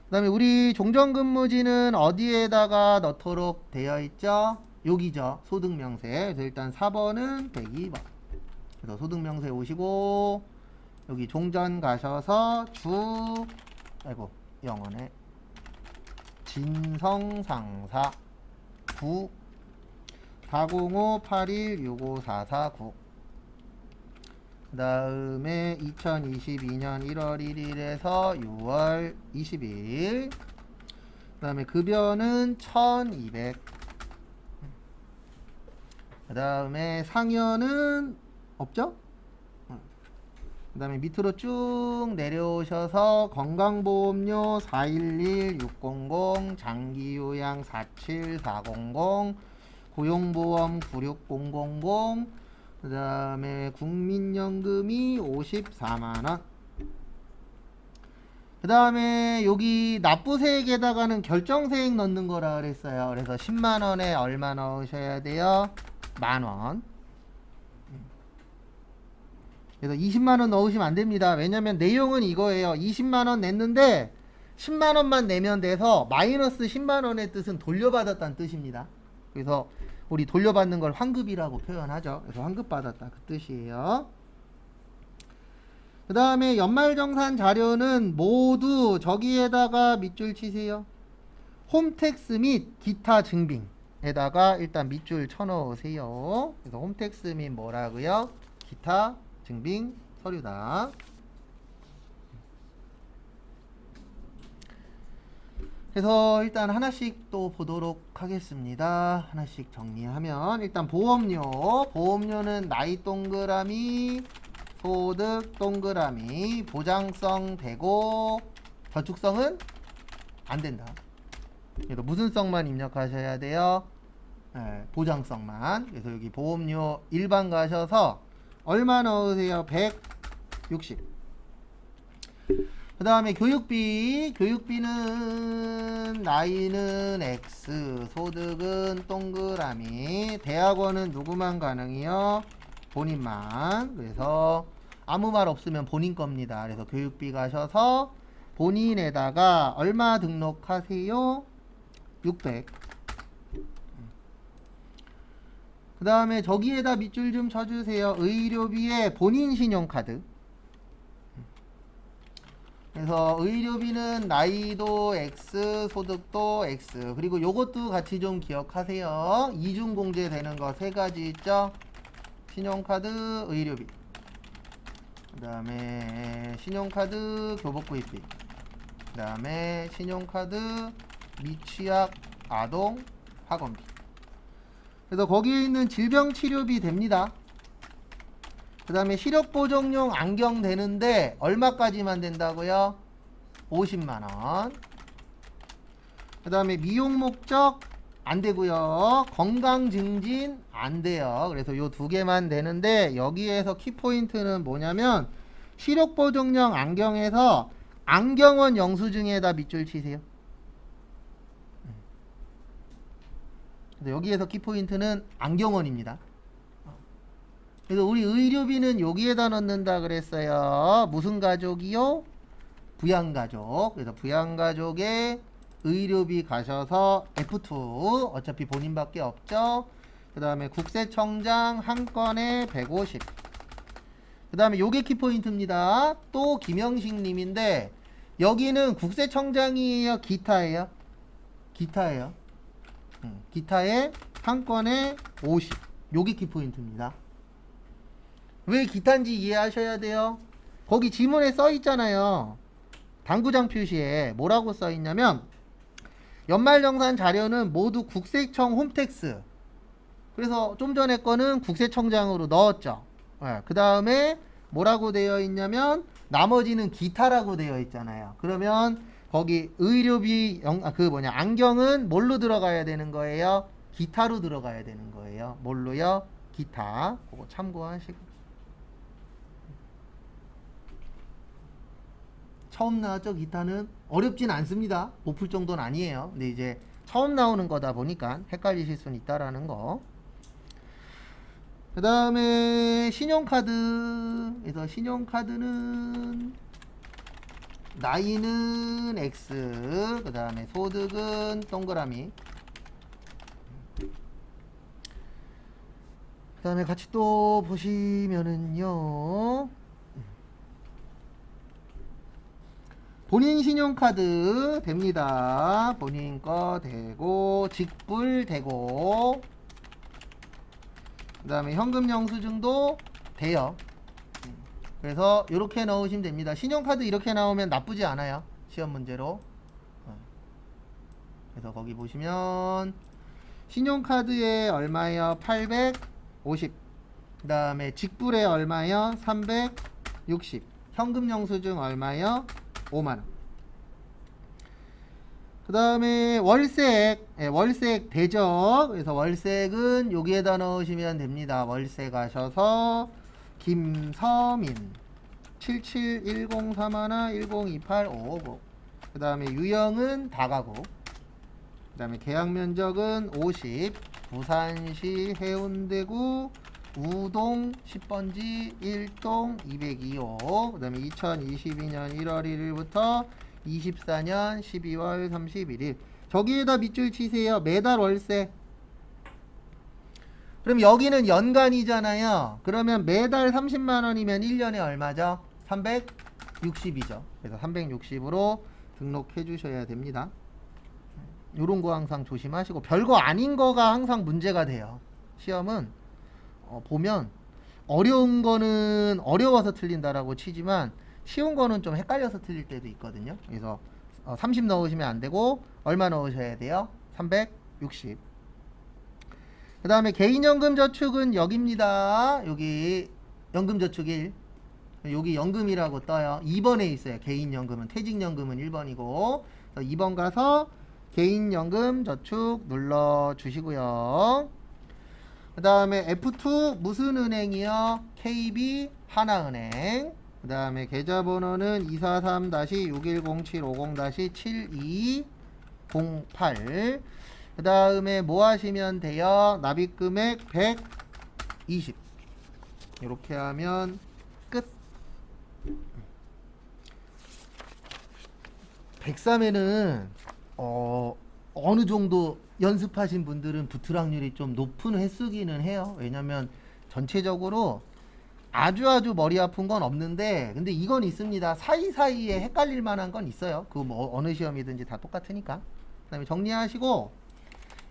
그 다음에 우리 종전근무지는 어디에다가 넣도록 되어 있죠? 여기죠. 소득명세. 그래서 일단 4번은 102번. 그래서 소득명세 오시고, 여기 종전 가셔서 영어네. 진성상사 9 405-81-65449. 그 다음에 2022년 1월 1일에서 6월 20일. 그 다음에 급여는 1200. 그 다음에 상여는 없죠? 그 다음에 밑으로 쭉 내려오셔서 건강보험료 411600, 장기요양 47400, 고용보험 96000, 그 다음에 국민연금이 54만원. 그 다음에 여기 납부세액에다가는 결정세액 넣는 거라 그랬어요. 그래서 10만원에 얼마 넣으셔야 돼요? 만원. 그래서 20만원 넣으시면 안됩니다. 왜냐면 내용은 이거예요. 20만원 냈는데 10만원만 내면 돼서 마이너스 10만원의 뜻은 돌려받았다는 뜻입니다. 그래서 우리 돌려받는 걸 환급이라고 표현하죠. 그래서 환급받았다 그 뜻이에요. 그 다음에 연말정산 자료는 모두 저기에다가 밑줄 치세요. 홈택스 및 기타 증빙에다가 일단 밑줄 쳐넣으세요. 그래서 홈택스 및 뭐라고요? 기타 증빙 서류다. 그래서 일단 하나씩 또 보도록 하겠습니다. 하나씩 정리하면 일단 보험료는 나이 동그라미, 소득 동그라미, 보장성 되고 저축성은 안 된다. 그래서 무슨 성만 입력하셔야 돼요? 네, 보장성만. 그래서 여기 보험료 일반 가셔서 얼마 넣으세요? 160. 그 다음에 교육비는 나이는 X, 소득은 동그라미, 대학원은 누구만 가능해요? 본인만. 그래서 아무 말 없으면 본인 겁니다. 그래서 교육비 가셔서 본인에다가 얼마 등록하세요? 600. 그 다음에 저기에다 밑줄 좀 쳐주세요. 의료비에 본인 신용카드. 그래서 의료비는 나이도 X, 소득도 X. 그리고 요것도 같이 좀 기억하세요. 이중공제 되는 거 세 가지 있죠? 신용카드, 의료비. 그 다음에 신용카드 교복구입비. 그 다음에 신용카드 미취학 아동 학원비. 그래서 거기에 있는 질병치료비 됩니다. 그 다음에 시력보정용 안경 되는데 얼마까지만 된다고요? 50만원. 그 다음에 미용 목적 안 되고요. 건강 증진 안 돼요. 그래서 요 두 개만 되는데 여기에서 키포인트는 뭐냐면 시력보정용 안경에서 안경원 영수증에다 밑줄 치세요. 여기에서 키포인트는 안경원입니다. 그래서 우리 의료비는 여기에다 넣는다 그랬어요. 무슨 가족이요? 부양가족. 그래서 부양가족의 의료비 가셔서 F2. 어차피 본인밖에 없죠. 그 다음에 국세청장 한 건에 150. 그 다음에 요게 키포인트입니다. 또 김영식 님인데 여기는 국세청장이에요? 기타예요? 기타예요. 기타에 한 건에 50. 요게 키포인트입니다. 왜 기타인지 이해하셔야 돼요. 거기 지문에 써 있잖아요. 당구장 표시에 뭐라고 써 있냐면 연말정산 자료는 모두 국세청 홈택스. 그래서 좀 전에 거는 국세청장으로 넣었죠. 그 다음에 뭐라고 되어 있냐면 나머지는 기타라고 되어 있잖아요. 그러면 거기 의료비 안경은 뭘로 들어가야 되는 거예요? 기타로 들어가야 되는 거예요. 뭘로요? 기타. 그거 참고하시고. 처음 나왔죠. 기타는 어렵진 않습니다. 못 풀 정도는 아니에요. 근데 이제 처음 나오는 거다 보니까 헷갈리실 수는 있다라는 거. 그 다음에 신용카드. 그래서 신용카드는 나이는 X, 그 다음에 소득은 동그라미. 그 다음에 같이 또 보시면은요, 본인 신용카드 됩니다. 본인 거 되고 직불 되고 그 다음에 현금 영수증도 돼요. 그래서 이렇게 넣으시면 됩니다. 신용카드 이렇게 나오면 나쁘지 않아요. 시험 문제로. 그래서 거기 보시면 신용카드에 얼마예요? 850. 그 다음에 직불에 얼마요? 360. 현금 영수증 얼마요? 5만원. 그 다음에 월색. 월색 대적. 그래서 월색은 여기에다 넣으시면 됩니다. 월색 하셔서 김서민 771031 1028550. 그 다음에 유형은 다가구. 그 다음에 계약 면적은 50. 부산시 해운대구 우동 10번지 1동 202호. 그 다음에 2022년 1월 1일부터 24년 12월 31일. 저기에다 밑줄 치세요. 매달 월세. 그럼 여기는 연간이잖아요. 그러면 매달 30만원이면 1년에 얼마죠? 360이죠. 그래서 360으로 등록해 주셔야 됩니다. 요런 거 항상 조심하시고, 별거 아닌 거가 항상 문제가 돼요. 시험은 보면 어려운 거는 어려워서 틀린다라고 치지만 쉬운 거는 좀 헷갈려서 틀릴 때도 있거든요. 그래서 30 넣으시면 안 되고 얼마 넣으셔야 돼요? 360. 그 다음에 개인연금 저축은 여기입니다. 여기 연금저축 1. 여기 연금이라고 떠요. 2번에 있어요. 개인연금은. 퇴직연금은 1번이고 2번 가서 개인연금 저축 눌러주시고요. 그 다음에 F2 무슨 은행이요? KB 하나은행. 그 다음에 계좌번호는 243-610-7208. 그 다음에 뭐 하시면 돼요? 납입금액 120. 이렇게 하면 끝. 103에는 어느 정도 연습하신 분들은 붙을 확률이 좀 높은 횟수기는 해요. 왜냐면 전체적으로 아주 머리 아픈 건 없는데, 근데 이건 있습니다. 사이사이에 헷갈릴 만한 건 있어요. 그거 뭐 어느 시험이든지 다 똑같으니까. 그 다음에 정리하시고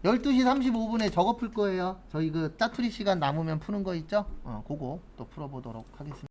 12시 35분에 저거 풀 거예요. 저희 그 짜투리 시간 남으면 푸는 거 있죠? 그거 또 풀어보도록 하겠습니다.